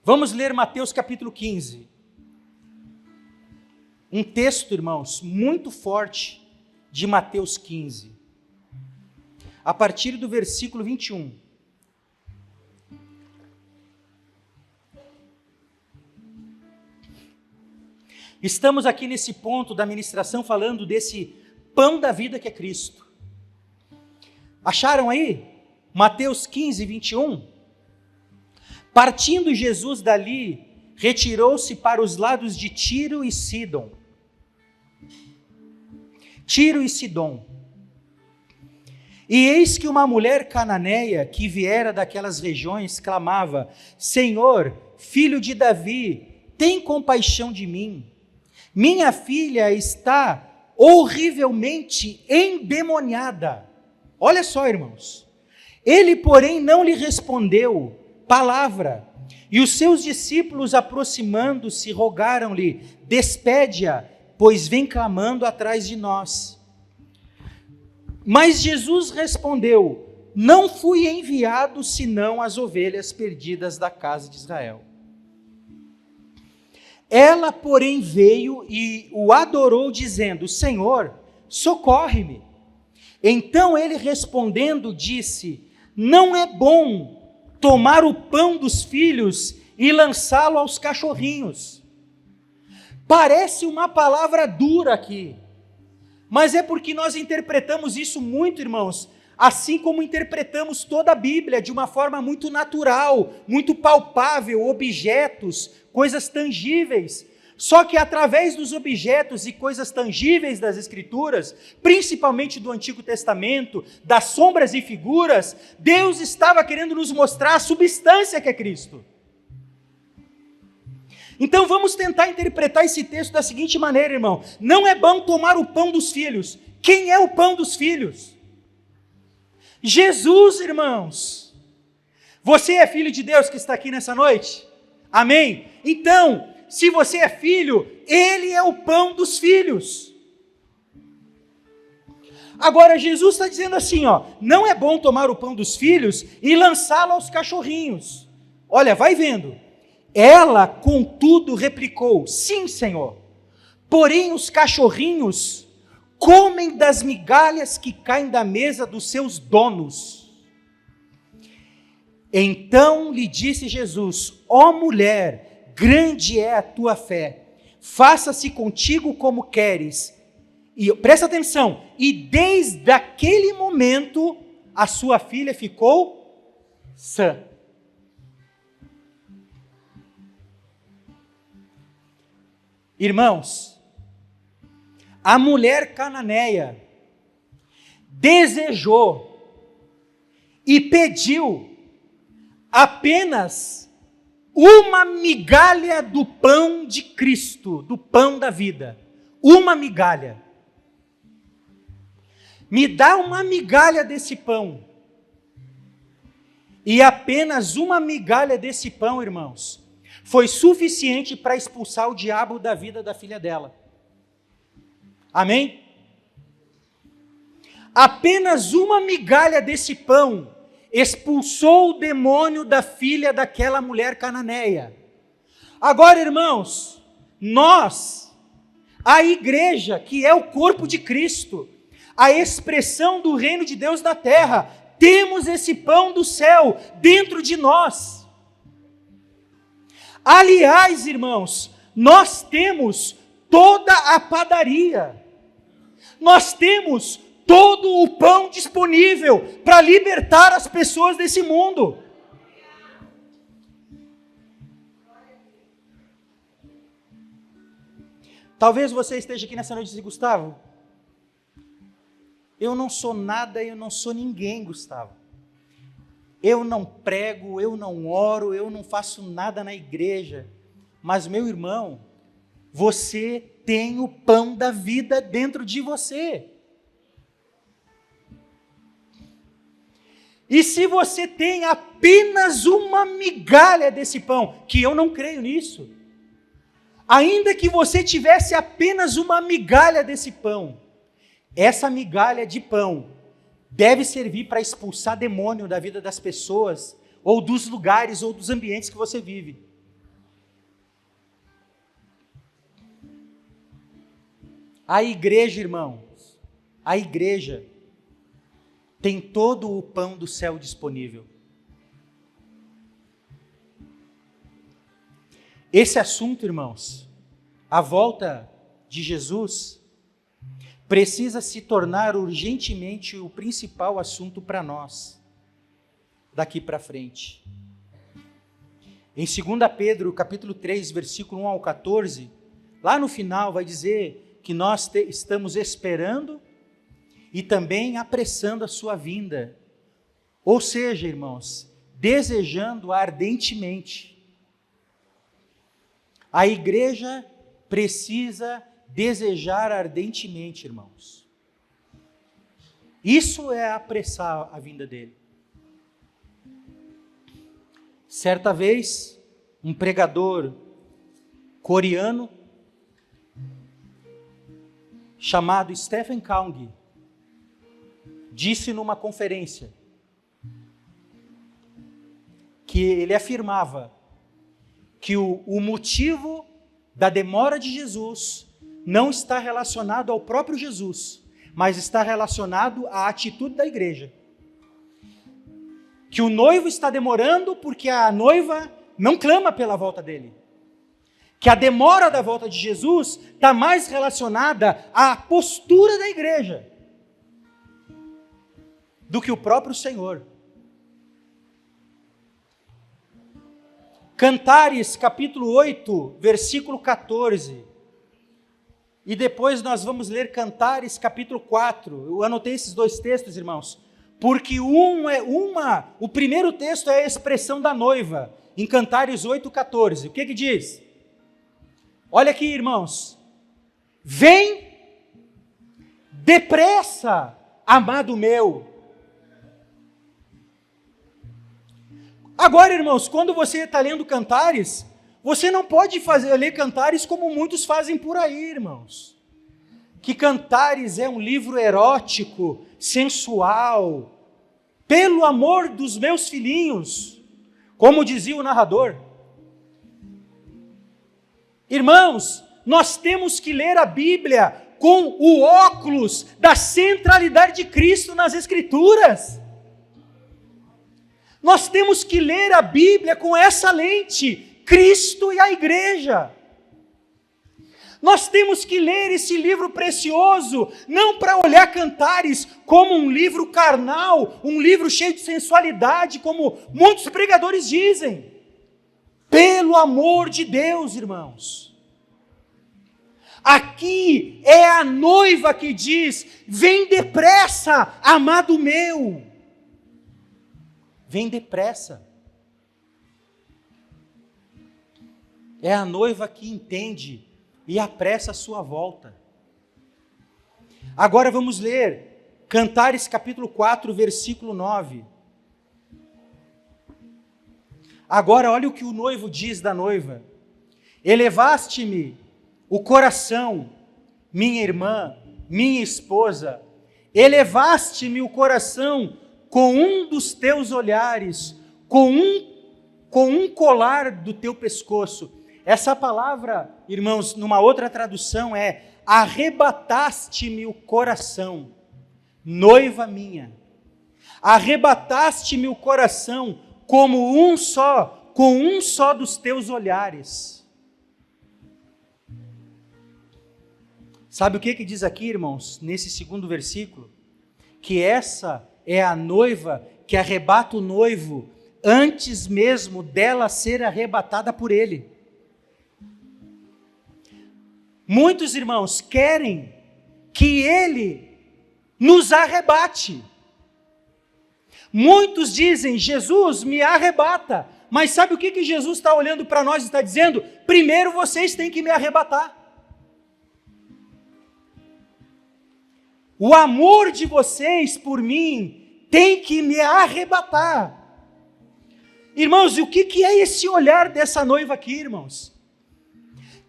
Vamos ler Mateus capítulo 15. Um texto, irmãos, muito forte de Mateus 15. A partir do versículo 21. Estamos aqui nesse ponto da ministração falando desse pão da vida que é Cristo. Acharam aí? Mateus 15, 21. Partindo Jesus dali, retirou-se para os lados de Tiro e Sidom. Tiro e Sidom. E eis que uma mulher cananeia que viera daquelas regiões clamava: Senhor, filho de Davi, tem compaixão de mim. Minha filha está horrivelmente endemoniada. Olha só, irmãos. Ele, porém, não lhe respondeu palavra. E os seus discípulos, aproximando-se, rogaram-lhe: despede-a, pois vem clamando atrás de nós. Mas Jesus respondeu: não fui enviado senão as ovelhas perdidas da casa de Israel. Ela, porém, veio e o adorou, dizendo: Senhor, socorre-me. Então ele respondendo disse: não é bom tomar o pão dos filhos e lançá-lo aos cachorrinhos. Parece uma palavra dura aqui, mas é porque nós interpretamos isso muito, irmãos, assim como interpretamos toda a Bíblia, de uma forma muito natural, muito palpável, objetos, coisas tangíveis. Só que através dos objetos e coisas tangíveis das Escrituras, principalmente do Antigo Testamento, das sombras e figuras, Deus estava querendo nos mostrar a substância que é Cristo. Então vamos tentar interpretar esse texto da seguinte maneira, irmão: não é bom tomar o pão dos filhos. Quem é o pão dos filhos? Jesus, irmãos. Você é filho de Deus que está aqui nessa noite? Amém? Então, se você é filho, Ele é o pão dos filhos. Agora, Jesus está dizendo assim, não é bom tomar o pão dos filhos e lançá-lo aos cachorrinhos. Olha, vai vendo. Ela, contudo, replicou: sim, Senhor, porém os cachorrinhos comem das migalhas que caem da mesa dos seus donos. Então lhe disse Jesus: ó mulher, grande é a tua fé, faça-se contigo como queres. E presta atenção, e desde aquele momento a sua filha ficou sã. Irmãos, a mulher cananeia desejou e pediu apenas uma migalha do pão de Cristo, do pão da vida. Uma migalha. Me dá uma migalha desse pão. E apenas uma migalha desse pão, irmãos, foi suficiente para expulsar o diabo da vida da filha dela. Amém? Apenas uma migalha desse pão expulsou o demônio da filha daquela mulher cananeia. Agora, irmãos, nós, a igreja, que é o corpo de Cristo, a expressão do reino de Deus na terra, temos esse pão do céu dentro de nós. Aliás, irmãos, nós temos toda a padaria, nós temos todo o pão disponível para libertar as pessoas desse mundo. Talvez você esteja aqui nessa noite e diga: Gustavo, eu não sou nada, eu não sou ninguém, Gustavo. Eu não prego, eu não oro, eu não faço nada na igreja. Mas, meu irmão, você tem o pão da vida dentro de você. E se você tem apenas uma migalha desse pão, que eu não creio nisso, ainda que você tivesse apenas uma migalha desse pão, essa migalha de pão deve servir para expulsar demônio da vida das pessoas, ou dos lugares, ou dos ambientes que você vive. A igreja, irmãos, a igreja tem todo o pão do céu disponível. Esse assunto, irmãos, a volta de Jesus, precisa se tornar urgentemente o principal assunto para nós, daqui para frente. Em 2 Pedro, capítulo 3, versículo 1 ao 14, lá no final vai dizer que nós estamos esperando e também apressando a sua vinda. Ou seja, irmãos, desejando ardentemente. A igreja precisa desejar ardentemente, irmãos. Isso é apressar a vinda dele. Certa vez, um pregador coreano chamado Stephen Kaung disse numa conferência que ele afirmava que o motivo da demora de Jesus não está relacionado ao próprio Jesus, mas está relacionado à atitude da igreja. Que o noivo está demorando porque a noiva não clama pela volta dele. Que a demora da volta de Jesus está mais relacionada à postura da igreja do que o próprio Senhor. Cantares, capítulo 8, versículo 14. E depois nós vamos ler Cantares, capítulo 4. Eu anotei esses dois textos, irmãos, porque o primeiro texto é a expressão da noiva, em Cantares 8, 14. O que diz? Olha aqui, irmãos. Vem depressa, amado meu. Agora, irmãos, quando você está lendo Cantares, você não pode ler Cantares como muitos fazem por aí, irmãos. Que Cantares é um livro erótico, sensual, pelo amor dos meus filhinhos, como dizia o narrador. Irmãos, nós temos que ler a Bíblia com o óculos da centralidade de Cristo nas Escrituras. Nós temos que ler a Bíblia com essa lente, Cristo e a igreja. Nós temos que ler esse livro precioso, não para olhar Cantares como um livro carnal, um livro cheio de sensualidade, como muitos pregadores dizem. Pelo amor de Deus, irmãos. Aqui é a noiva que diz: vem depressa, amado meu. Vem depressa. É a noiva que entende e apressa a sua volta. Agora vamos ler Cantares capítulo 4, versículo 9. Agora olha o que o noivo diz da noiva. Elevaste-me o coração, minha irmã, minha esposa. Elevaste-me o coração com um dos teus olhares, com um colar do teu pescoço. Essa palavra, irmãos, numa outra tradução é: arrebataste-me o coração, noiva minha. Arrebataste-me o coração com um só dos teus olhares. Sabe o que diz aqui, irmãos, nesse segundo versículo? que essa é a noiva que arrebata o noivo antes mesmo dela ser arrebatada por ele. Muitos irmãos querem que ele nos arrebate. Muitos dizem, Jesus me arrebata. Mas sabe o que Jesus está olhando para nós e está dizendo? Primeiro vocês têm que me arrebatar. O amor de vocês por mim tem que me arrebatar. Irmãos, e o que é esse olhar dessa noiva aqui, irmãos?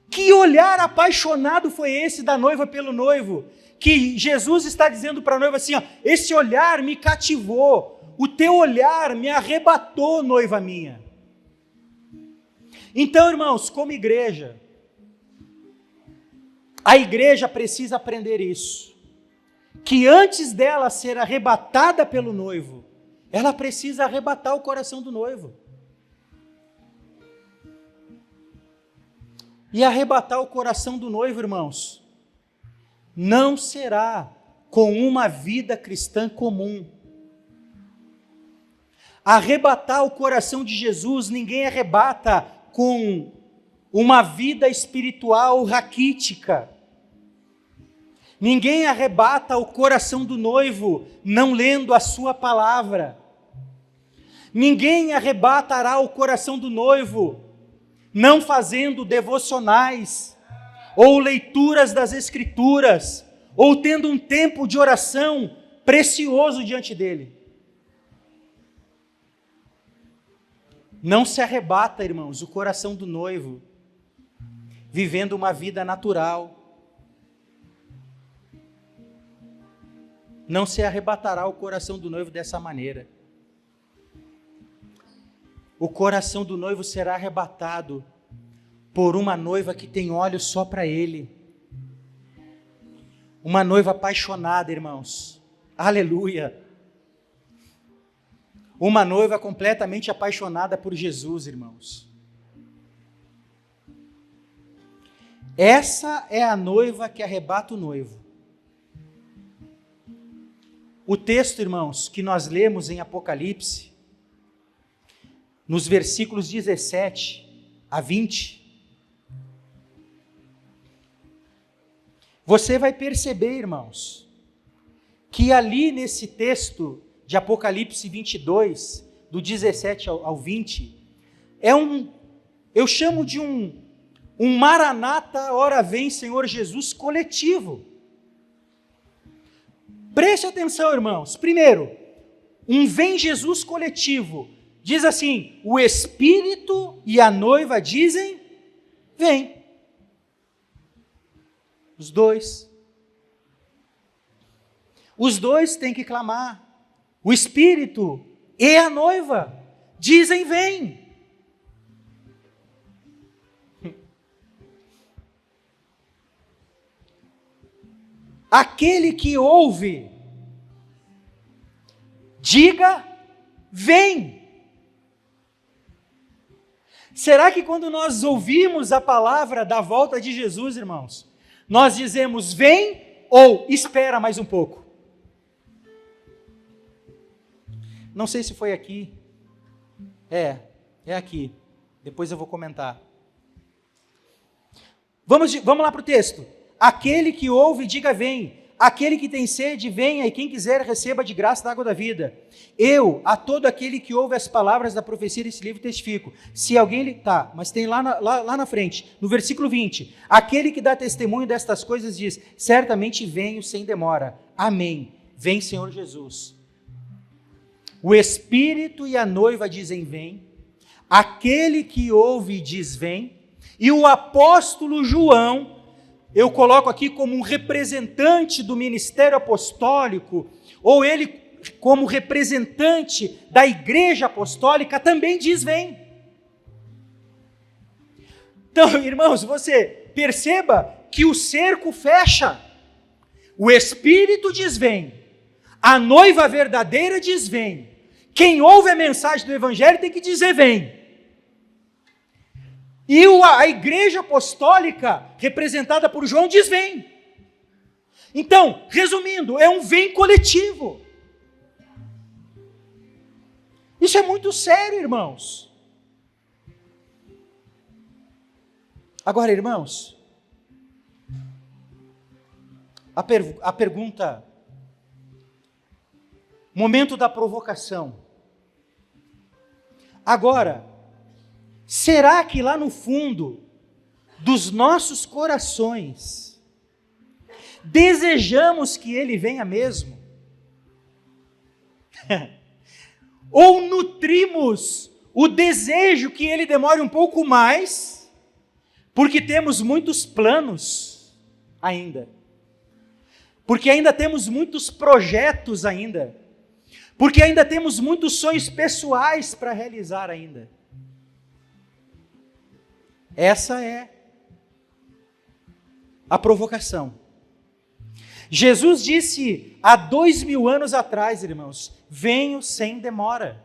Que olhar apaixonado foi esse da noiva pelo noivo? Que Jesus está dizendo para a noiva assim, ó, esse olhar me cativou, o teu olhar me arrebatou, noiva minha. Então, irmãos, como igreja, a igreja precisa aprender isso, que antes dela ser arrebatada pelo noivo, ela precisa arrebatar o coração do noivo. E arrebatar o coração do noivo, irmãos, não será com uma vida cristã comum. Arrebatar o coração de Jesus, ninguém arrebata com uma vida espiritual raquítica. Ninguém arrebata o coração do noivo não lendo a sua palavra. Ninguém arrebatará o coração do noivo não fazendo devocionais, ou leituras das Escrituras, ou tendo um tempo de oração precioso diante dele. Não se arrebata, irmãos, o coração do noivo vivendo uma vida natural. Não se arrebatará o coração do noivo dessa maneira. O coração do noivo será arrebatado por uma noiva que tem olhos só para ele. Uma noiva apaixonada, irmãos. Aleluia. Uma noiva completamente apaixonada por Jesus, irmãos. Essa é a noiva que arrebata o noivo. O texto, irmãos, que nós lemos em Apocalipse, nos versículos 17 a 20, você vai perceber, irmãos, que ali nesse texto de Apocalipse 22, do 17 ao 20, eu chamo de um Maranata, ora vem Senhor Jesus coletivo. Preste atenção, irmãos. Primeiro, um vem Jesus coletivo. Diz assim, o Espírito e a noiva dizem, vem. Os dois. Os dois têm que clamar. O Espírito e a noiva dizem, vem. Aquele que ouve, diga, vem. Será que quando nós ouvimos a palavra da volta de Jesus, irmãos, nós dizemos vem ou espera mais um pouco? Não sei se foi aqui. É aqui. Depois eu vou comentar. Vamos lá para o texto. Aquele que ouve, diga vem. Aquele que tem sede, venha, e quem quiser receba de graça da água da vida. Eu, a todo aquele que ouve as palavras da profecia desse livro, testifico. Se alguém... Tá, mas tem lá na frente, no versículo 20. Aquele que dá testemunho destas coisas diz, certamente venho sem demora. Amém. Vem, Senhor Jesus. O Espírito e a noiva dizem vem. Aquele que ouve diz vem. E o apóstolo João, eu coloco aqui como um representante do ministério apostólico, ou ele como representante da igreja apostólica, também diz vem. Então, irmãos, você perceba que o cerco fecha. O Espírito diz vem. A noiva verdadeira diz vem. Quem ouve a mensagem do Evangelho tem que dizer vem. E a igreja apostólica, representada por João, diz vem. Então, resumindo, é um vem coletivo. Isso é muito sério, irmãos. Agora, irmãos, a pergunta, momento da provocação. Agora, será que lá no fundo dos nossos corações desejamos que Ele venha mesmo? Ou nutrimos o desejo que Ele demore um pouco mais, porque temos muitos planos ainda, porque ainda temos muitos projetos ainda, porque ainda temos muitos sonhos pessoais para realizar ainda? Essa é a provocação. Jesus disse há 2000 anos atrás, irmãos, venho sem demora.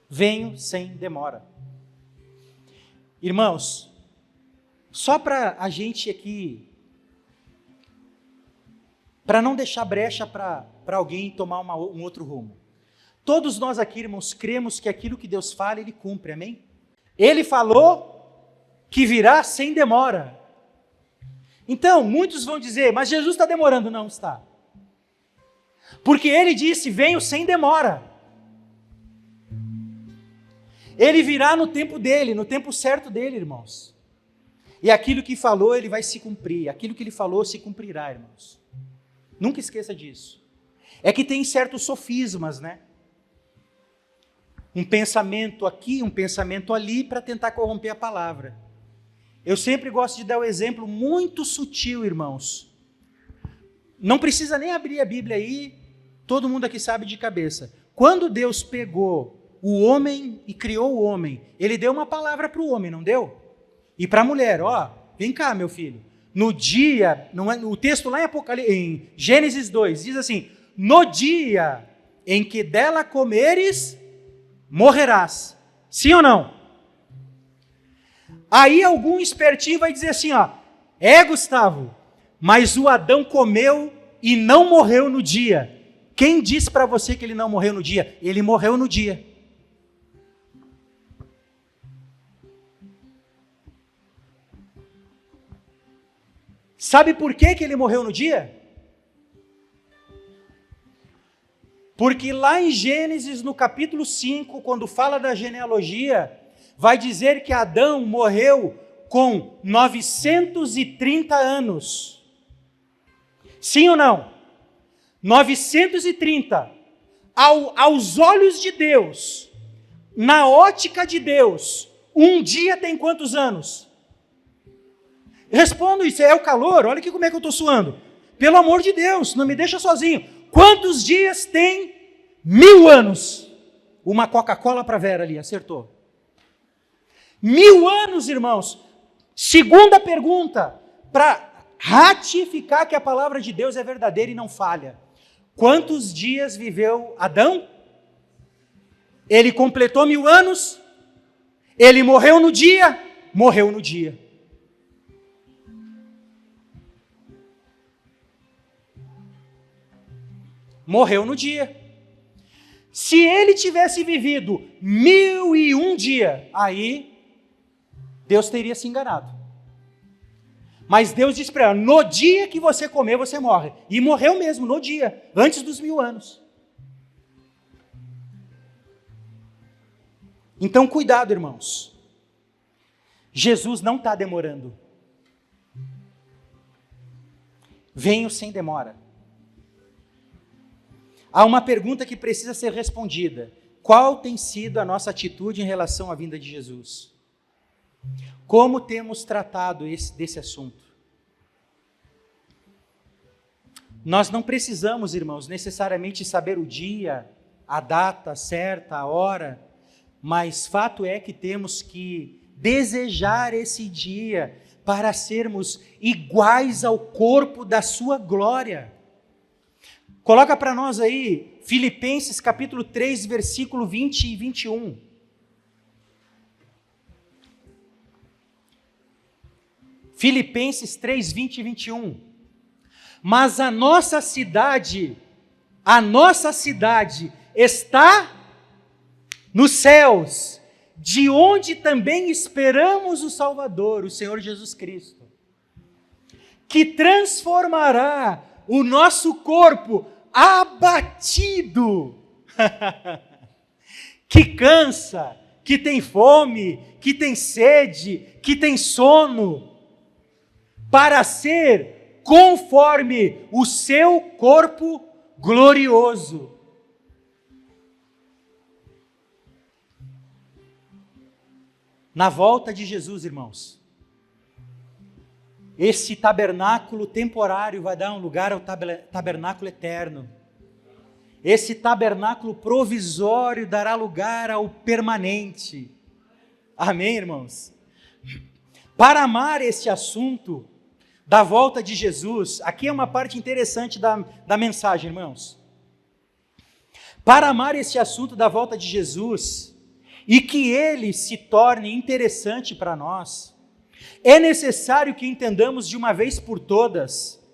Venho sem demora. Irmãos, só para a gente aqui, para não deixar brecha para alguém tomar um outro rumo. Todos nós aqui, irmãos, cremos que aquilo que Deus fala, Ele cumpre, amém? Ele falou que virá sem demora. Então, muitos vão dizer, mas Jesus está demorando. Não está. Porque Ele disse, venho sem demora. Ele virá no tempo dEle, no tempo certo dEle, irmãos. E aquilo que falou, Ele vai se cumprir. Aquilo que Ele falou, se cumprirá, irmãos. Nunca esqueça disso. É que tem certos sofismas, né? Um pensamento aqui, um pensamento ali, para tentar corromper a palavra. Eu sempre gosto de dar um exemplo muito sutil, irmãos. Não precisa nem abrir a Bíblia aí, todo mundo aqui sabe de cabeça. Quando Deus pegou o homem e criou o homem, Ele deu uma palavra para o homem, não deu? E para a mulher, ó, vem cá, meu filho. No dia, o texto lá em Gênesis 2, diz assim, no dia em que dela comeres, morrerás. Sim ou não? Aí algum espertinho vai dizer assim, ó, Gustavo, mas o Adão comeu e não morreu no dia. Quem disse para você que ele não morreu no dia? Ele morreu no dia. Sabe por que ele morreu no dia? Porque lá em Gênesis, no capítulo 5, quando fala da genealogia, vai dizer que Adão morreu com 930 anos. Sim ou não? 930. Aos olhos de Deus, na ótica de Deus, um dia tem quantos anos? Respondo isso, é o calor? Olha aqui como é que eu estou suando. Pelo amor de Deus, não me deixa sozinho. Quantos dias tem 1000 anos? Uma Coca-Cola para Vera ali, acertou. 1000 anos, irmãos. Segunda pergunta, para ratificar que a palavra de Deus é verdadeira e não falha. Quantos dias viveu Adão? Ele completou 1000 anos? Ele morreu no dia? Morreu no dia. Morreu no dia. Se ele tivesse vivido 1001 dias, aí Deus teria se enganado. Mas Deus disse para ela, no dia que você comer, você morre. E morreu mesmo, no dia, antes dos 1000 anos. Então, cuidado, irmãos. Jesus não está demorando. Venho sem demora. Há uma pergunta que precisa ser respondida. Qual tem sido a nossa atitude em relação à vinda de Jesus? Como temos tratado desse assunto? Nós não precisamos, irmãos, necessariamente saber o dia, a data certa, a hora, mas fato é que temos que desejar esse dia para sermos iguais ao corpo da sua glória. Coloca para nós aí, Filipenses capítulo 3, versículo 20 e 21. Filipenses 3, 20 e 21. Mas a nossa cidade, a nossa cidade está nos céus, de onde também esperamos o Salvador, o Senhor Jesus Cristo, que transformará o nosso corpo abatido, que cansa, que tem fome, que tem sede, que tem sono, para ser conforme o seu corpo glorioso. Na volta de Jesus, irmãos, esse tabernáculo temporário vai dar um lugar ao tabernáculo eterno. Esse tabernáculo provisório dará lugar ao permanente. Amém, irmãos? Para amar esse assunto da volta de Jesus, aqui é uma parte interessante da mensagem, irmãos. Para amar esse assunto da volta de Jesus, e que ele se torne interessante para nós, é necessário que entendamos de uma vez por todas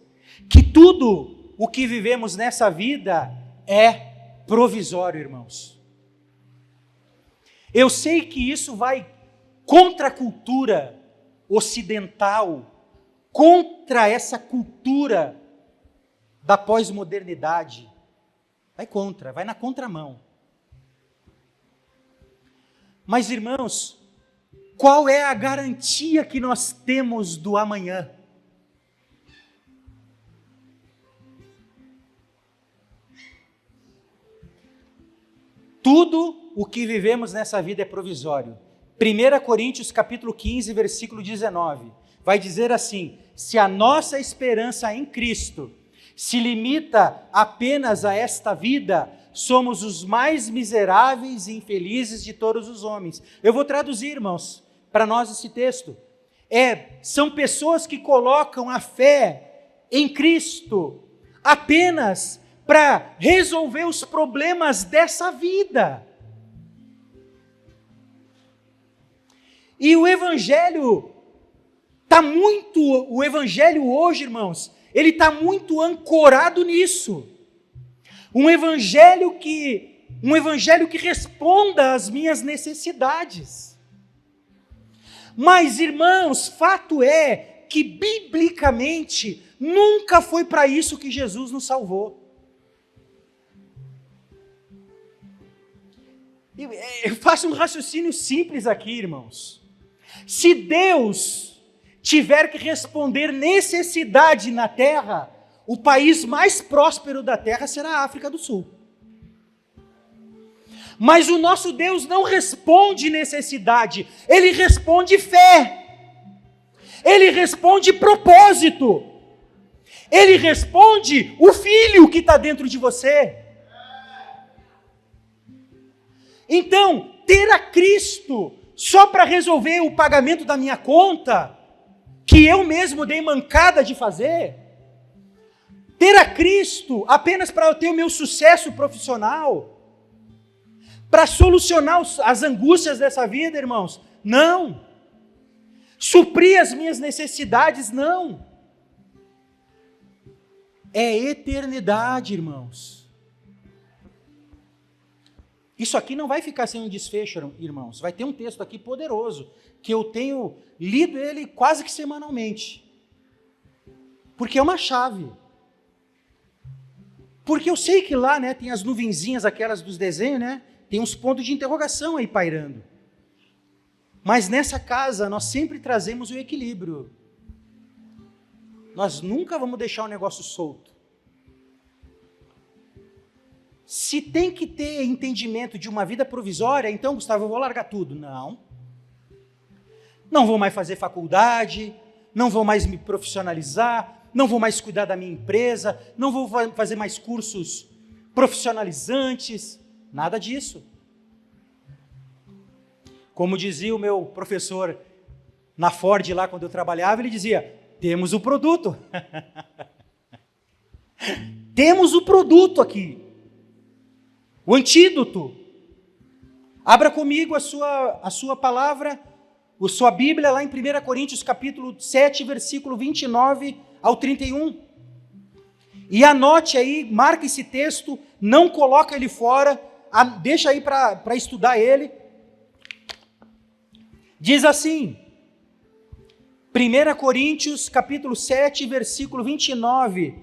que tudo o que vivemos nessa vida é provisório, irmãos. Eu sei que isso vai contra a cultura ocidental, contra essa cultura da pós-modernidade. Vai na contramão. Mas, irmãos, qual é a garantia que nós temos do amanhã? Tudo o que vivemos nessa vida é provisório. 1 Coríntios capítulo 15, versículo 19, vai dizer assim: se a nossa esperança em Cristo se limita apenas a esta vida, somos os mais miseráveis e infelizes de todos os homens. Eu vou traduzir, irmãos, para nós esse texto. São pessoas que colocam a fé em Cristo apenas para resolver os problemas dessa vida. E o Evangelho hoje, irmãos, ele está muito ancorado nisso. Um evangelho que responda às minhas necessidades. Mas, irmãos, fato é que, biblicamente, nunca foi para isso que Jesus nos salvou. Eu faço um raciocínio simples aqui, irmãos. Se Deus tiver que responder necessidade na terra, o país mais próspero da terra será a África do Sul. Mas o nosso Deus não responde necessidade, Ele responde fé, Ele responde propósito, Ele responde o Filho que está dentro de você. Então, ter a Cristo só para resolver o pagamento da minha conta, que eu mesmo dei mancada de fazer, ter a Cristo apenas para eu ter o meu sucesso profissional, para solucionar as angústias dessa vida, irmãos, não. Suprir as minhas necessidades, não. É eternidade, irmãos. Isso aqui não vai ficar sem um desfecho, irmãos. Vai ter um texto aqui poderoso, que eu tenho lido ele quase que semanalmente. Porque é uma chave. Porque eu sei que lá, né, tem as nuvenzinhas aquelas dos desenhos, né? Tem uns pontos de interrogação aí pairando. Mas nessa casa nós sempre trazemos o equilíbrio. Nós nunca vamos deixar o negócio solto. Se tem que ter entendimento de uma vida provisória, então, Gustavo, eu vou largar tudo. Não. Não vou mais fazer faculdade, não vou mais me profissionalizar, não vou mais cuidar da minha empresa, não vou fazer mais cursos profissionalizantes, nada disso. Como dizia o meu professor na Ford lá quando eu trabalhava, ele dizia: temos o produto. Temos o produto aqui. O antídoto. Abra comigo a sua palavra, a sua Bíblia lá em 1 Coríntios capítulo 7, versículo 29 ao 31. E anote aí, marca esse texto, não coloca ele fora, deixa aí para estudar ele. Diz assim, 1 Coríntios capítulo 7, versículo 29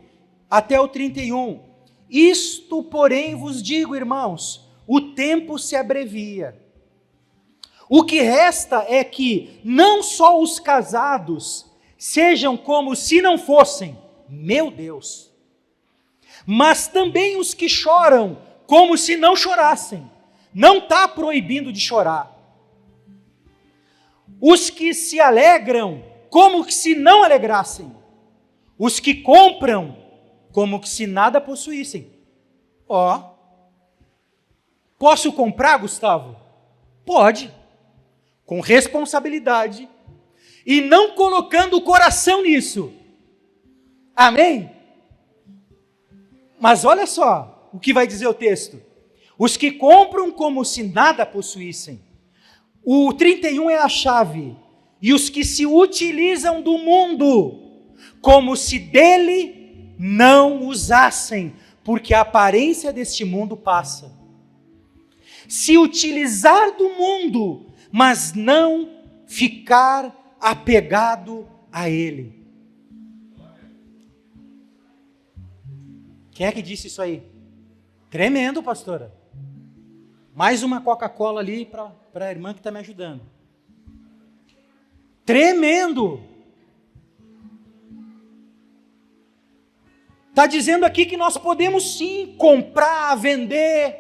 até o 31. Isto, porém, vos digo, irmãos, o tempo se abrevia. O que resta é que não só os casados sejam como se não fossem, meu Deus, mas também os que choram como se não chorassem. Não está proibindo de chorar. Os que se alegram como que se não alegrassem. Os que compram como que se nada possuíssem. Ó, posso comprar, Gustavo? Pode, com responsabilidade e não colocando o coração nisso. Amém? Mas olha só o que vai dizer o texto. Os que compram como se nada possuíssem. O 31 é a chave. E os que se utilizam do mundo como se dele não usassem, porque a aparência deste mundo passa. Se utilizar do mundo, mas não ficar apegado a ele. Quem é que disse isso aí? Tremendo, pastora. Mais uma Coca-Cola ali para a irmã que está me ajudando. Tremendo. Está dizendo aqui que nós podemos sim comprar, vender,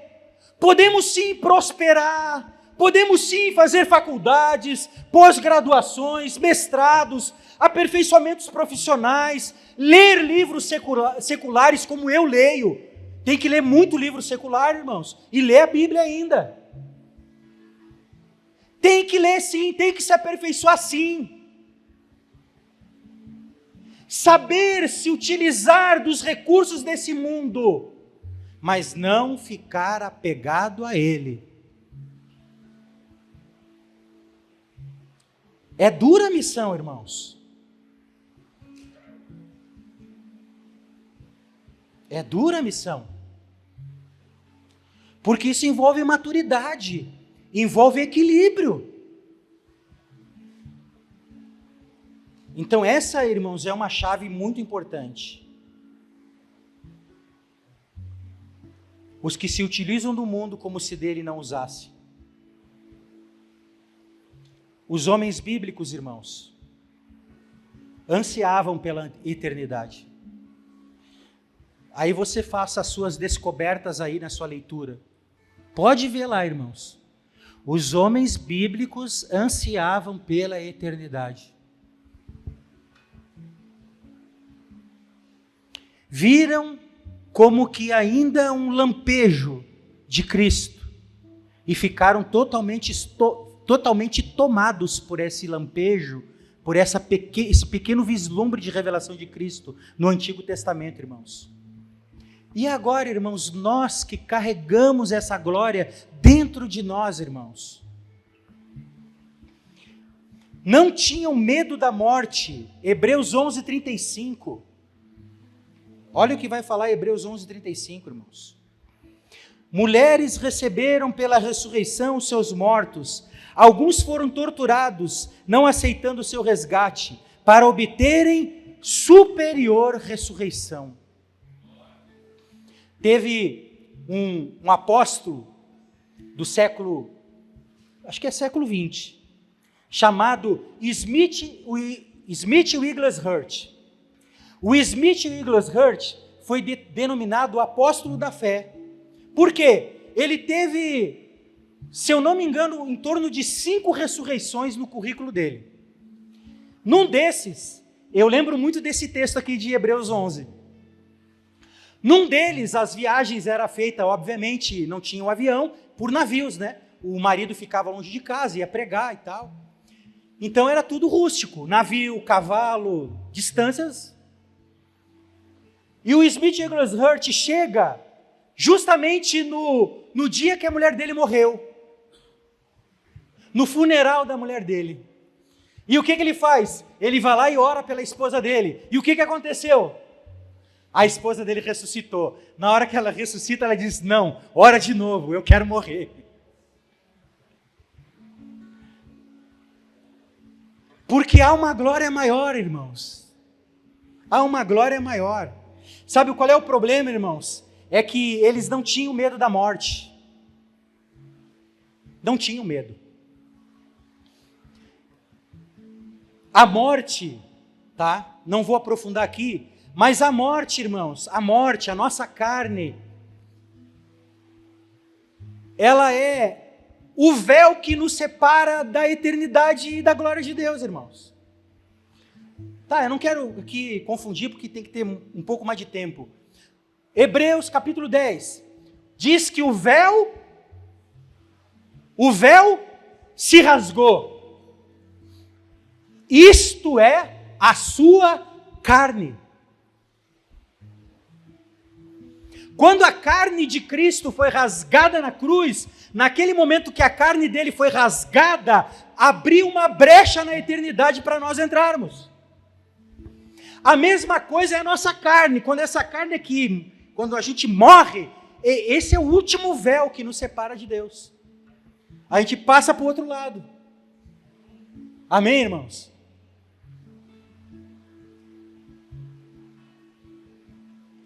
podemos sim prosperar, podemos sim fazer faculdades, pós-graduações, mestrados, aperfeiçoamentos profissionais, ler livros seculares como eu leio. Tem que ler muito livro secular, irmãos, e ler a Bíblia ainda. Tem que ler sim, tem que se aperfeiçoar sim. Saber se utilizar dos recursos desse mundo, mas não ficar apegado a ele. É dura a missão, irmãos. É dura a missão. Porque isso envolve maturidade, envolve equilíbrio. Então essa, irmãos, é uma chave muito importante. Os que se utilizam do mundo como se dele não usasse. Os homens bíblicos, irmãos, ansiavam pela eternidade. Aí você faça as suas descobertas aí na sua leitura. Pode ver lá, irmãos. Os homens bíblicos ansiavam pela eternidade. Viram como que ainda um lampejo de Cristo e ficaram totalmente tomados por esse lampejo, por esse pequeno vislumbre de revelação de Cristo no Antigo Testamento, irmãos. E agora, irmãos, nós que carregamos essa glória dentro de nós, irmãos, não tinham medo da morte. Hebreus 11:35. Olha o que vai falar Hebreus 11:35, irmãos. Mulheres receberam pela ressurreição os seus mortos. Alguns foram torturados, não aceitando o seu resgate, para obterem superior ressurreição. Teve um apóstolo do século, acho que é século 20, chamado Smith Wigglesworth. O Smith Wigglesworth foi denominado o apóstolo da fé. Por quê? Ele teve, se eu não me engano, em torno de 5 ressurreições no currículo dele. Num desses, eu lembro muito desse texto aqui de Hebreus 11. Num deles, as viagens eram feitas, obviamente, não tinha um avião, por navios, né? O marido ficava longe de casa, ia pregar e tal. Então era tudo rústico, navio, cavalo, distâncias. E o Smith Wigglesworth chega justamente no dia que a mulher dele morreu, no funeral da mulher dele. E o que ele faz? Ele vai lá e ora pela esposa dele. E o que aconteceu? A esposa dele ressuscitou. Na hora que ela ressuscita, ela diz: não, ora de novo, eu quero morrer. Porque há uma glória maior, irmãos. Há uma glória maior. Sabe qual é o problema, irmãos? É que eles não tinham medo da morte. Não tinham medo. A morte, tá? Não vou aprofundar aqui, mas a morte, irmãos, a morte, a nossa carne, ela é o véu que nos separa da eternidade e da glória de Deus, irmãos. Tá, eu não quero aqui confundir, porque tem que ter um pouco mais de tempo. Hebreus capítulo 10, diz que o véu se rasgou. Isto é a sua carne. Quando a carne de Cristo foi rasgada na cruz, naquele momento que a carne dele foi rasgada, abriu uma brecha na eternidade para nós entrarmos. A mesma coisa é a nossa carne. Quando essa carne aqui, quando a gente morre, esse é o último véu que nos separa de Deus. A gente passa para o outro lado. Amém, irmãos?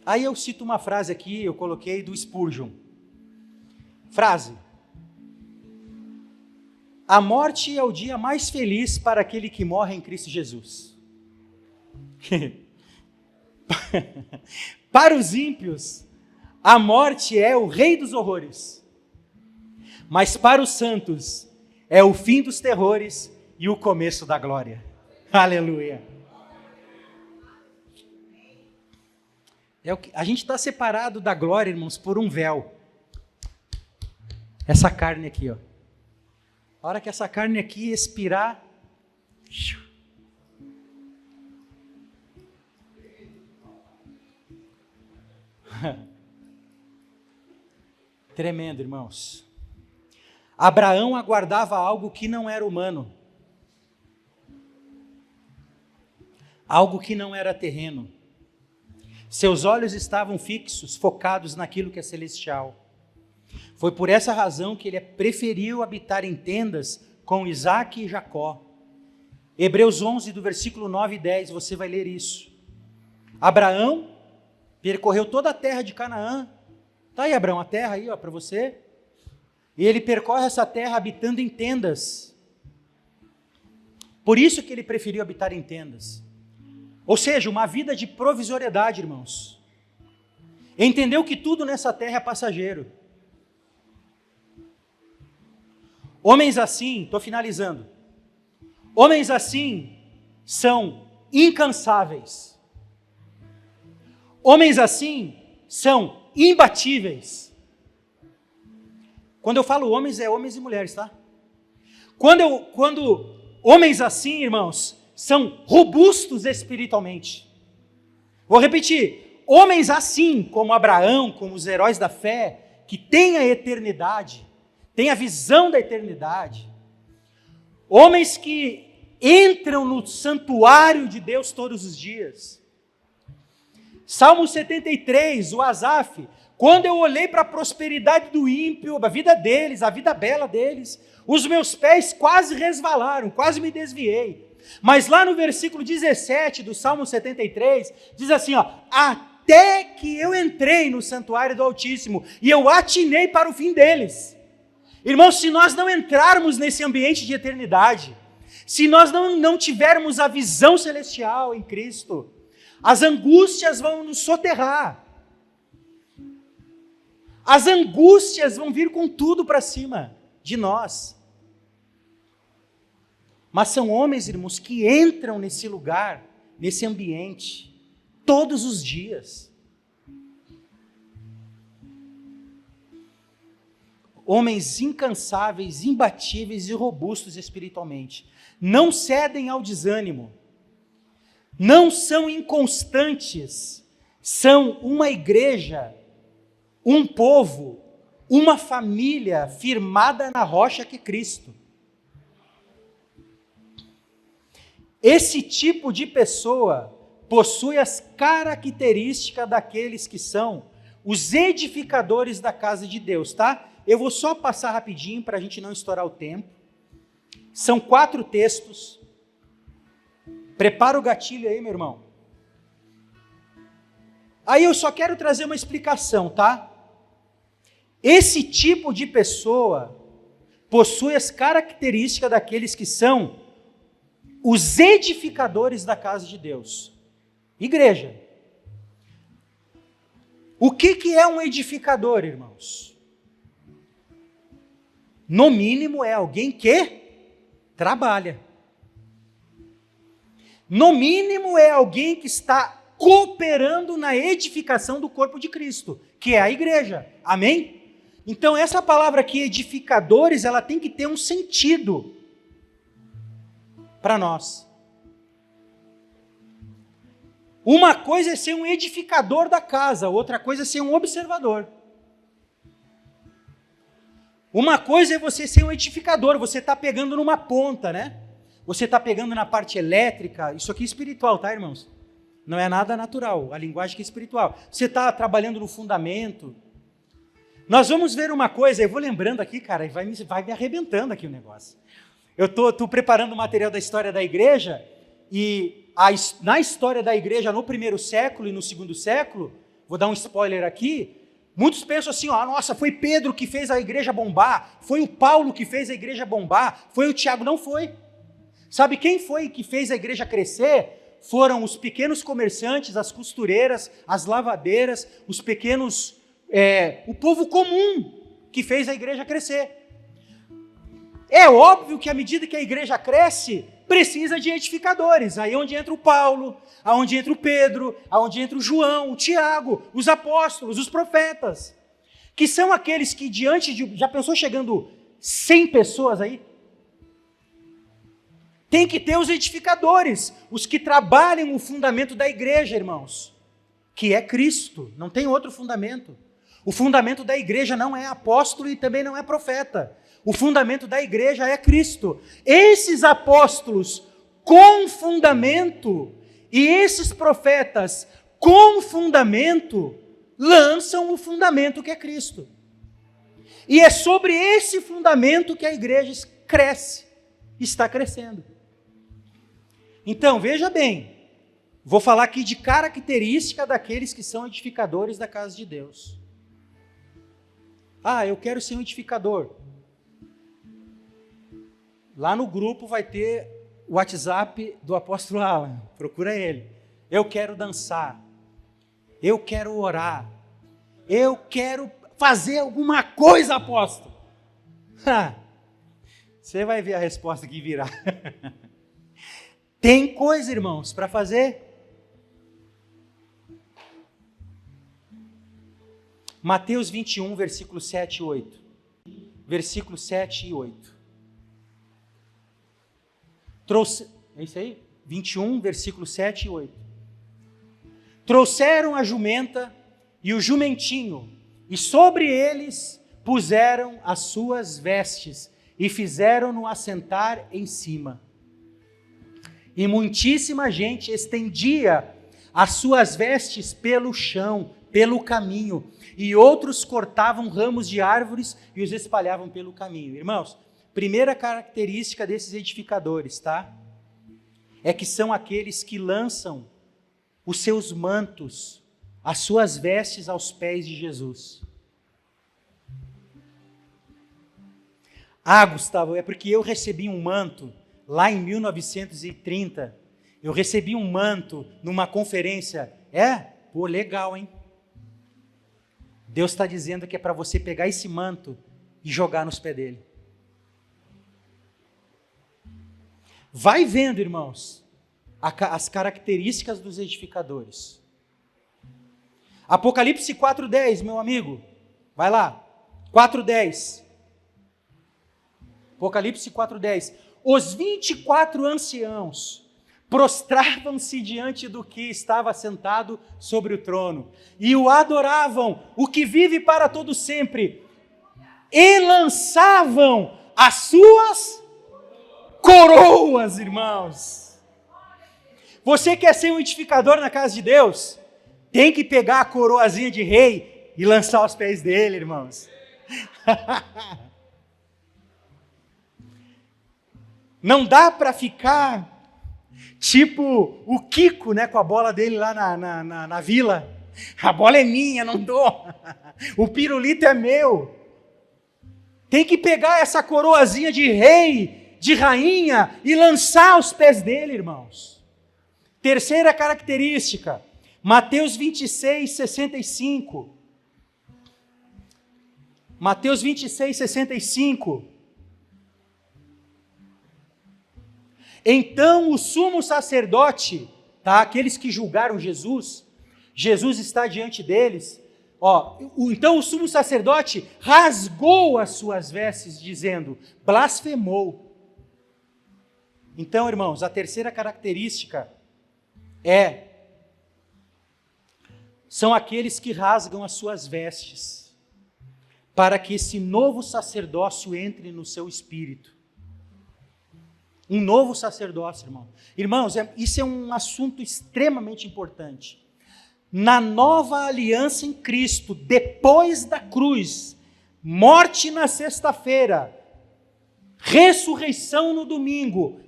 Aí eu cito uma frase aqui, eu coloquei do Spurgeon. Frase: a morte é o dia mais feliz para aquele que morre em Cristo Jesus. Para os ímpios, a morte é o rei dos horrores. Mas para os santos, é o fim dos terrores e o começo da glória. Aleluia. A gente está separado da glória, irmãos, por um véu. Essa carne aqui, ó. A hora que essa carne aqui expirar, tremendo, irmãos. Abraão aguardava algo que não era humano, algo que não era terreno. Seus olhos estavam fixos, focados naquilo que é celestial. Foi por essa razão que ele preferiu habitar em tendas com Isaac e Jacó. Hebreus 11, do versículo 9 e 10, você vai ler isso. Abraão percorreu toda a terra de Canaã. Está aí, Abraão, a terra aí, ó, para você. E ele percorre essa terra habitando em tendas. Por isso que ele preferiu habitar em tendas. Ou seja, uma vida de provisoriedade, irmãos. Entendeu que tudo nessa terra é passageiro. Homens assim, estou finalizando. Homens assim são incansáveis. Homens assim são imbatíveis. Quando eu falo homens, é homens e mulheres, tá? Quando homens assim, irmãos, são robustos espiritualmente. Vou repetir, homens assim, como Abraão, como os heróis da fé, que têm a eternidade, têm a visão da eternidade, homens que entram no santuário de Deus todos os dias. Salmo 73, o Asaf: quando eu olhei para a prosperidade do ímpio, a vida deles, a vida bela deles, os meus pés quase resvalaram, quase me desviei. Mas lá no versículo 17 do Salmo 73, diz assim, ó: até que eu entrei no santuário do Altíssimo, e eu atinei para o fim deles. Irmãos, se nós não entrarmos nesse ambiente de eternidade, se nós não tivermos a visão celestial em Cristo, as angústias vão nos soterrar. As angústias vão vir com tudo para cima de nós. Mas são homens, irmãos, que entram nesse lugar, nesse ambiente, todos os dias. Homens incansáveis, imbatíveis e robustos espiritualmente. Não cedem ao desânimo. Não são inconstantes. São uma igreja, um povo, uma família firmada na rocha que é Cristo. Esse tipo de pessoa possui as características daqueles que são os edificadores da casa de Deus, tá? Eu vou só passar rapidinho para a gente não estourar o tempo. São 4 textos. Prepara o gatilho aí, meu irmão. Aí eu só quero trazer uma explicação, tá? Esse tipo de pessoa possui as características daqueles que são os edificadores da casa de Deus. Igreja. O que é um edificador, irmãos? No mínimo é alguém que trabalha. No mínimo é alguém que está cooperando na edificação do corpo de Cristo, que é a igreja. Amém? Então essa palavra aqui, edificadores, ela tem que ter um sentido para nós. Uma coisa é ser um edificador da casa, outra coisa é ser um observador. Uma coisa é você ser um edificador, você está pegando numa ponta, né? Você está pegando na parte elétrica, isso aqui é espiritual, tá, irmãos? Não é nada natural, a linguagem que é espiritual. Você está trabalhando no fundamento. Nós vamos ver uma coisa, eu vou lembrando aqui, cara, e vai me arrebentando aqui o negócio. Eu estou preparando o material da história da igreja, e na história da igreja no 1º século e no 2º século, vou dar um spoiler aqui, muitos pensam assim, ó, nossa, foi Pedro que fez a igreja bombar, foi o Paulo que fez a igreja bombar, foi o Tiago, não foi. Sabe quem foi que fez a igreja crescer? Foram os pequenos comerciantes, as costureiras, as lavadeiras, os pequenos, o povo comum que fez a igreja crescer. É óbvio que à medida que a igreja cresce, precisa de edificadores. Aí é onde entra o Paulo, aonde entra o Pedro, aonde entra o João, o Tiago, os apóstolos, os profetas, que são aqueles que diante de... Já pensou chegando 100 pessoas aí? Tem que ter os edificadores, os que trabalham o fundamento da igreja, irmãos, que é Cristo, não tem outro fundamento. O fundamento da igreja não é apóstolo e também não é profeta. O fundamento da igreja é Cristo. Esses apóstolos com fundamento e esses profetas com fundamento lançam o fundamento que é Cristo. E é sobre esse fundamento que a igreja cresce, está crescendo. Então, veja bem, vou falar aqui de característica daqueles que são edificadores da casa de Deus. Ah, eu quero ser um edificador. Lá no grupo vai ter o WhatsApp do apóstolo Alan, procura ele. Eu quero dançar, eu quero orar, eu quero fazer alguma coisa, apóstolo. Você vai ver a resposta que virá. Tem coisa, irmãos, para fazer. Mateus 21, versículos 7 e 8. Versículos 7 e 8. É isso aí? 21, versículos 7 e 8. Trouxeram a jumenta e o jumentinho, e sobre eles puseram as suas vestes, e fizeram-no assentar em cima. E muitíssima gente estendia as suas vestes pelo chão, pelo caminho, e outros cortavam ramos de árvores e os espalhavam pelo caminho. Irmãos, primeira característica desses edificadores, tá? É que são aqueles que lançam os seus mantos, as suas vestes aos pés de Jesus. Ah, Gustavo, é porque eu recebi um manto lá em 1930. Eu recebi um manto numa conferência. Pô, legal, hein? Deus está dizendo que é para você pegar esse manto e jogar nos pés dele. Vai vendo, irmãos, as características dos edificadores. Apocalipse 4:10, meu amigo. Vai lá. 4:10. Apocalipse 4:10. Os 24 anciãos prostravam-se diante do que estava sentado sobre o trono e o adoravam, o que vive para todo sempre, e lançavam as suas coroas, irmãos. Você quer ser um edificador na casa de Deus? Tem que pegar a coroazinha de rei e lançar aos pés dele, irmãos. Não dá para ficar tipo o Kiko, né, com a bola dele lá na vila. A bola é minha, não dou. O pirulito é meu. Tem que pegar essa coroazinha de rei, de rainha e lançar aos pés dele, irmãos. Terceira característica, Mateus 26, 65. Mateus 26, 65. Então o sumo sacerdote, tá? Aqueles que julgaram Jesus, Jesus está diante deles. Então o sumo sacerdote rasgou as suas vestes, dizendo: blasfemou. Então, irmãos, a terceira característica são aqueles que rasgam as suas vestes, para que esse novo sacerdócio entre no seu espírito. Um novo sacerdócio, irmão. Irmãos, isso é um assunto extremamente importante. Na nova aliança em Cristo, depois da cruz, morte na sexta-feira, ressurreição no domingo,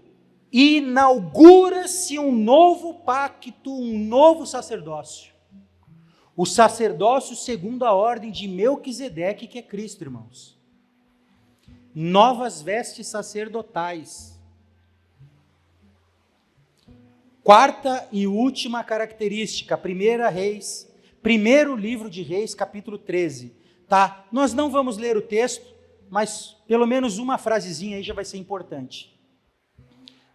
inaugura-se um novo pacto, um novo sacerdócio. O sacerdócio segundo a ordem de Melquisedeque, que é Cristo, irmãos. Novas vestes sacerdotais. Quarta e última característica, primeiro livro de Reis, capítulo 13, tá? Nós não vamos ler o texto, mas pelo menos uma frasezinha aí já vai ser importante.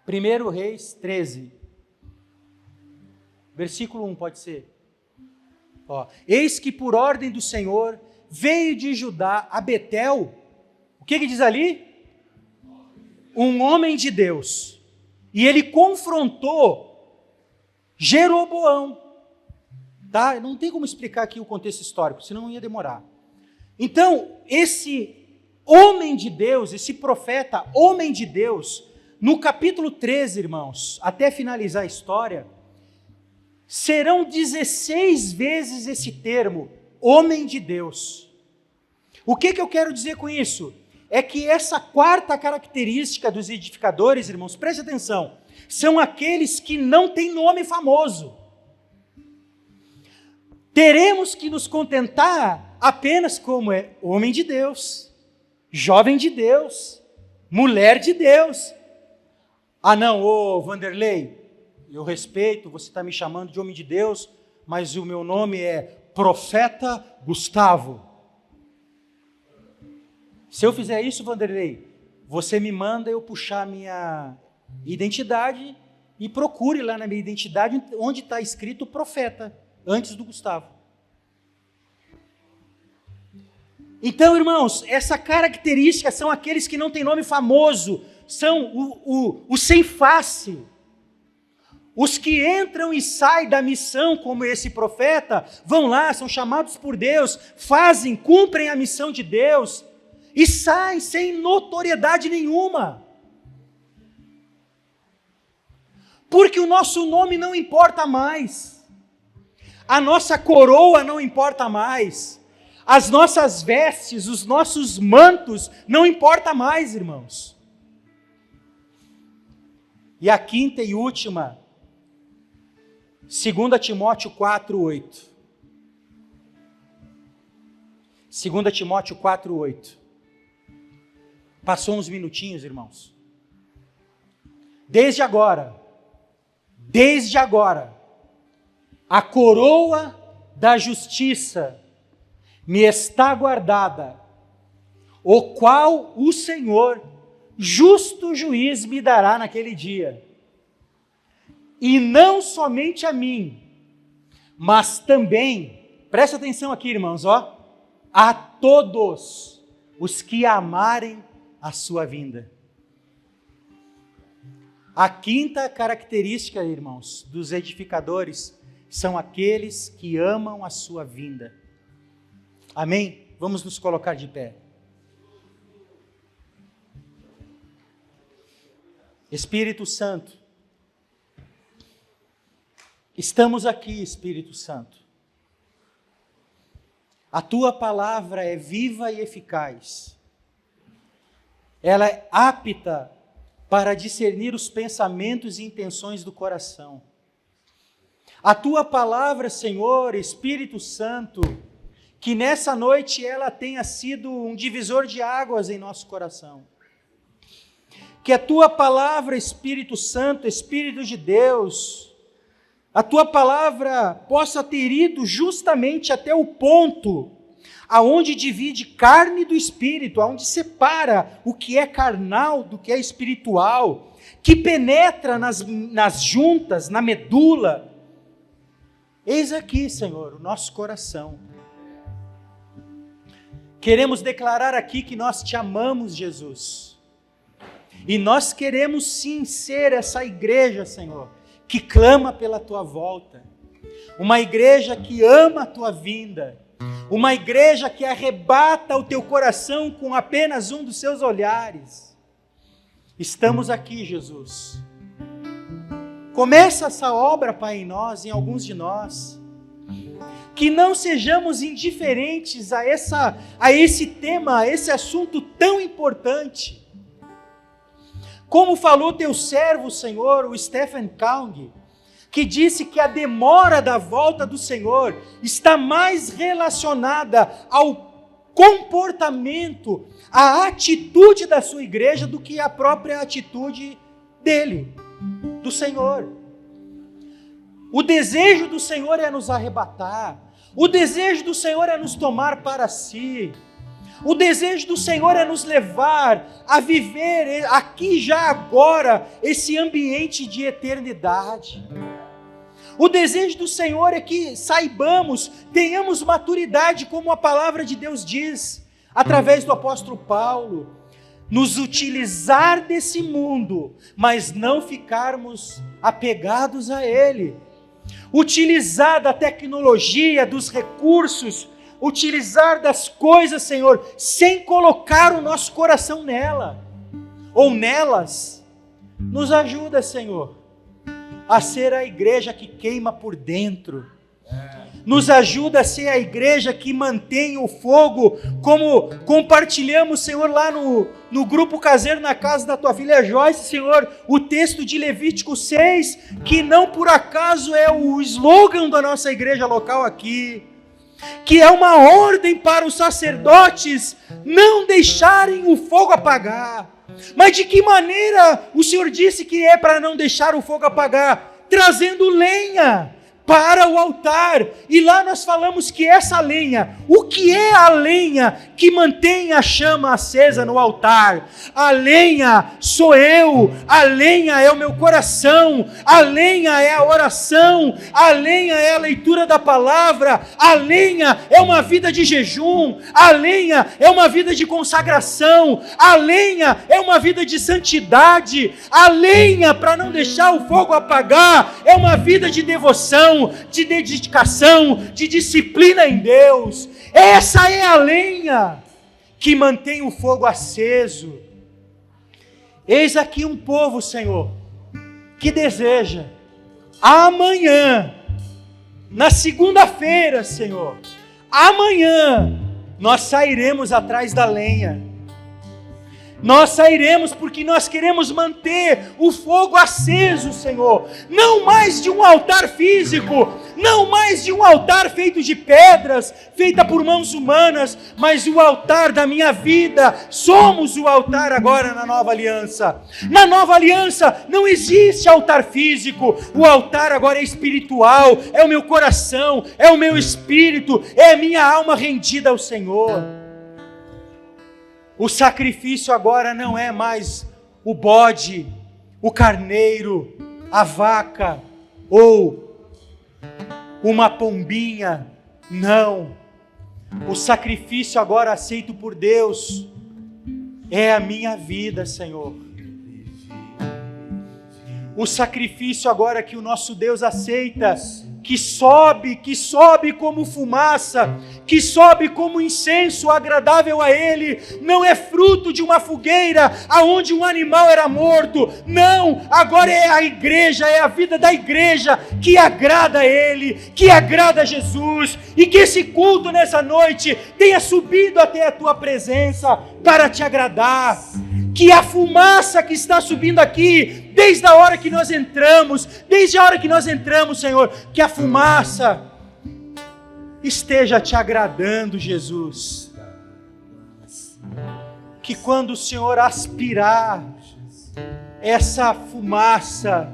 1 Reis 13, versículo 1, pode ser. Eis que por ordem do Senhor veio de Judá a Betel, o que diz ali? Um homem de Deus, e ele confrontou Jeroboão, tá? Não tem como explicar aqui o contexto histórico, senão ia demorar. Então, esse homem de Deus, esse profeta, homem de Deus, no capítulo 13, irmãos, até finalizar a história, serão 16 vezes esse termo, homem de Deus. O que eu quero dizer com isso? É que essa quarta característica dos edificadores, irmãos, preste atenção, são aqueles que não têm nome famoso. Teremos que nos contentar apenas como homem de Deus, jovem de Deus, mulher de Deus. Ah não, Vanderlei, eu respeito, você está me chamando de homem de Deus, mas o meu nome é Profeta Gustavo. Se eu fizer isso, Vanderlei, você me manda eu puxar minha identidade e procure lá na minha identidade onde está escrito profeta, antes do Gustavo. Então, irmãos, essa característica são aqueles que não têm nome famoso, são os sem face, os que entram e saem da missão como esse profeta, vão lá, são chamados por Deus, fazem, cumprem a missão de Deus e saem sem notoriedade nenhuma. Porque o nosso nome não importa mais, a nossa coroa não importa mais, as nossas vestes, os nossos mantos não importa mais, irmãos. E a quinta e última, 2 Timóteo 4:8. 2 Timóteo 4:8. Passou uns minutinhos, irmãos. Desde agora, a coroa da justiça me está guardada, o qual o Senhor, justo juiz, me dará naquele dia. E não somente a mim, mas também, presta atenção aqui, irmãos, a todos os que amarem a sua vinda. A quinta característica, irmãos, dos edificadores são aqueles que amam a sua vinda. Amém? Vamos nos colocar de pé. Espírito Santo, Estamos aqui, Espírito Santo. A tua palavra é viva e eficaz. Ela é apta para discernir os pensamentos e intenções do coração. A tua palavra, Senhor, Espírito Santo, que nessa noite ela tenha sido um divisor de águas em nosso coração. Que a tua palavra, Espírito Santo, Espírito de Deus, a tua palavra possa ter ido justamente até o ponto aonde divide carne do espírito, aonde separa o que é carnal do que é espiritual, que penetra nas juntas, na medula. Eis aqui, Senhor, o nosso coração. Queremos declarar aqui que nós te amamos, Jesus. E nós queremos sim ser essa igreja, Senhor, que clama pela tua volta. Uma igreja que ama a tua vinda. Uma igreja que arrebata o teu coração com apenas um dos seus olhares. Estamos aqui, Jesus. Começa essa obra, Pai, em nós, em alguns de nós. Que não sejamos indiferentes a esse tema, a esse assunto tão importante. Como falou teu servo, Senhor, o Stephen Kaung, que disse que a demora da volta do Senhor está mais relacionada ao comportamento, à atitude da sua igreja do que a própria atitude dele, do Senhor. O desejo do Senhor é nos arrebatar, o desejo do Senhor é nos tomar para si, o desejo do Senhor é nos levar a viver aqui já agora esse ambiente de eternidade. O desejo do Senhor é que saibamos, tenhamos maturidade, como a palavra de Deus diz, através do apóstolo Paulo, nos utilizar desse mundo, mas não ficarmos apegados a ele. Utilizar da tecnologia, dos recursos, utilizar das coisas, Senhor, sem colocar o nosso coração nela, ou nelas. Nos ajuda, Senhor, a ser a igreja que queima por dentro. Nos ajuda a ser a igreja que mantém o fogo, como compartilhamos, Senhor, lá no grupo caseiro na casa da tua filha Joyce, Senhor, o texto de Levítico 6, que não por acaso é o slogan da nossa igreja local aqui, que é uma ordem para os sacerdotes não deixarem o fogo apagar. Mas de que maneira o Senhor disse que é para não deixar o fogo apagar? Trazendo lenha para o altar. E lá nós falamos que essa lenha, o que é a lenha que mantém a chama acesa no altar? A lenha sou eu, a lenha é o meu coração, a lenha é a oração, a lenha é a leitura da palavra, a lenha é uma vida de jejum, a lenha é uma vida de consagração, a lenha é uma vida de santidade, a lenha, para não deixar o fogo apagar, é uma vida de devoção, de dedicação, de disciplina em Deus. Essa é a lenha que mantém o fogo aceso. Eis aqui um povo, Senhor, que deseja amanhã, na segunda-feira, Senhor, amanhã nós sairemos atrás da lenha. Nós sairemos porque nós queremos manter o fogo aceso, Senhor. Não mais de um altar físico, não mais de um altar feito de pedras, feita por mãos humanas, mas o altar da minha vida. Somos o altar agora na nova aliança. Na nova aliança não existe altar físico, o altar agora é espiritual, é o meu coração, é o meu espírito, é a minha alma rendida ao Senhor. O sacrifício agora não é mais o bode, o carneiro, a vaca ou uma pombinha. Não. O sacrifício agora aceito por Deus é a minha vida, Senhor. O sacrifício agora que o nosso Deus aceita que sobe como fumaça, que sobe como incenso agradável a Ele, não é fruto de uma fogueira aonde um animal era morto, não, agora é a igreja, é a vida da igreja que agrada a Ele, que agrada a Jesus, e que esse culto nessa noite tenha subido até a Tua presença para te agradar, que a fumaça que está subindo aqui, desde a hora que nós entramos, Senhor, que a fumaça esteja te agradando, Jesus. Que quando o Senhor aspirar essa fumaça,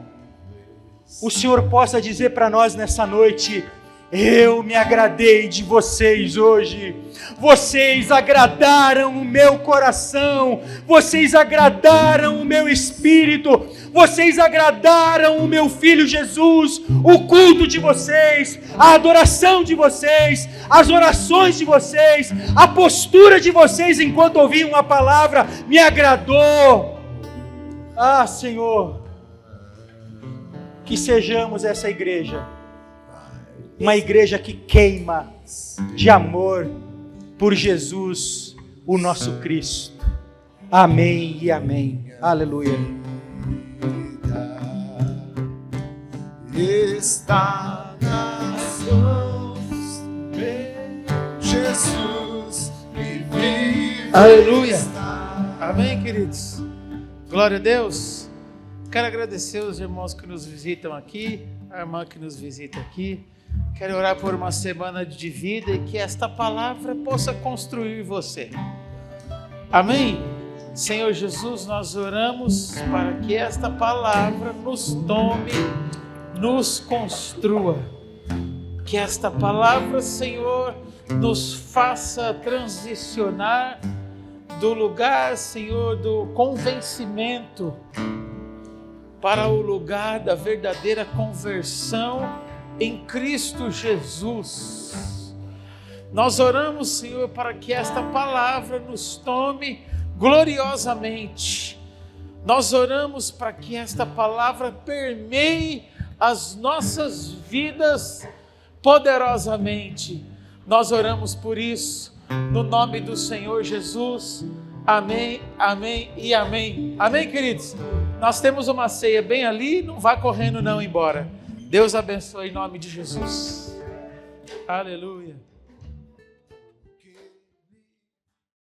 o Senhor possa dizer para nós nessa noite: eu me agradei de vocês hoje, vocês agradaram o meu coração, vocês agradaram o meu espírito, vocês agradaram o meu Filho Jesus, o culto de vocês, a adoração de vocês, as orações de vocês, a postura de vocês enquanto ouviam a palavra, me agradou. Ah, Senhor, que sejamos essa igreja, uma igreja que queima de amor por Jesus, o nosso Cristo. Amém e amém. Aleluia. Está nas mãos de Jesus e vive. Aleluia. Amém, queridos. Glória a Deus. Quero agradecer os irmãos que nos visitam aqui, a irmã que nos visita aqui. Quero orar por uma semana de vida e que esta palavra possa construir você. Amém? Senhor Jesus, nós oramos para que esta palavra nos tome, nos construa. Que esta palavra, Senhor, nos faça transicionar do lugar, Senhor, do convencimento para o lugar da verdadeira conversão em Cristo Jesus. Nós oramos, Senhor, para que esta palavra nos tome gloriosamente. Nós oramos para que esta palavra permeie as nossas vidas poderosamente. Nós oramos por isso, no nome do Senhor Jesus. Amém, amém e amém. Amém, queridos? Nós temos uma ceia bem ali, não vá correndo não embora. Deus abençoe em nome de Jesus. Aleluia.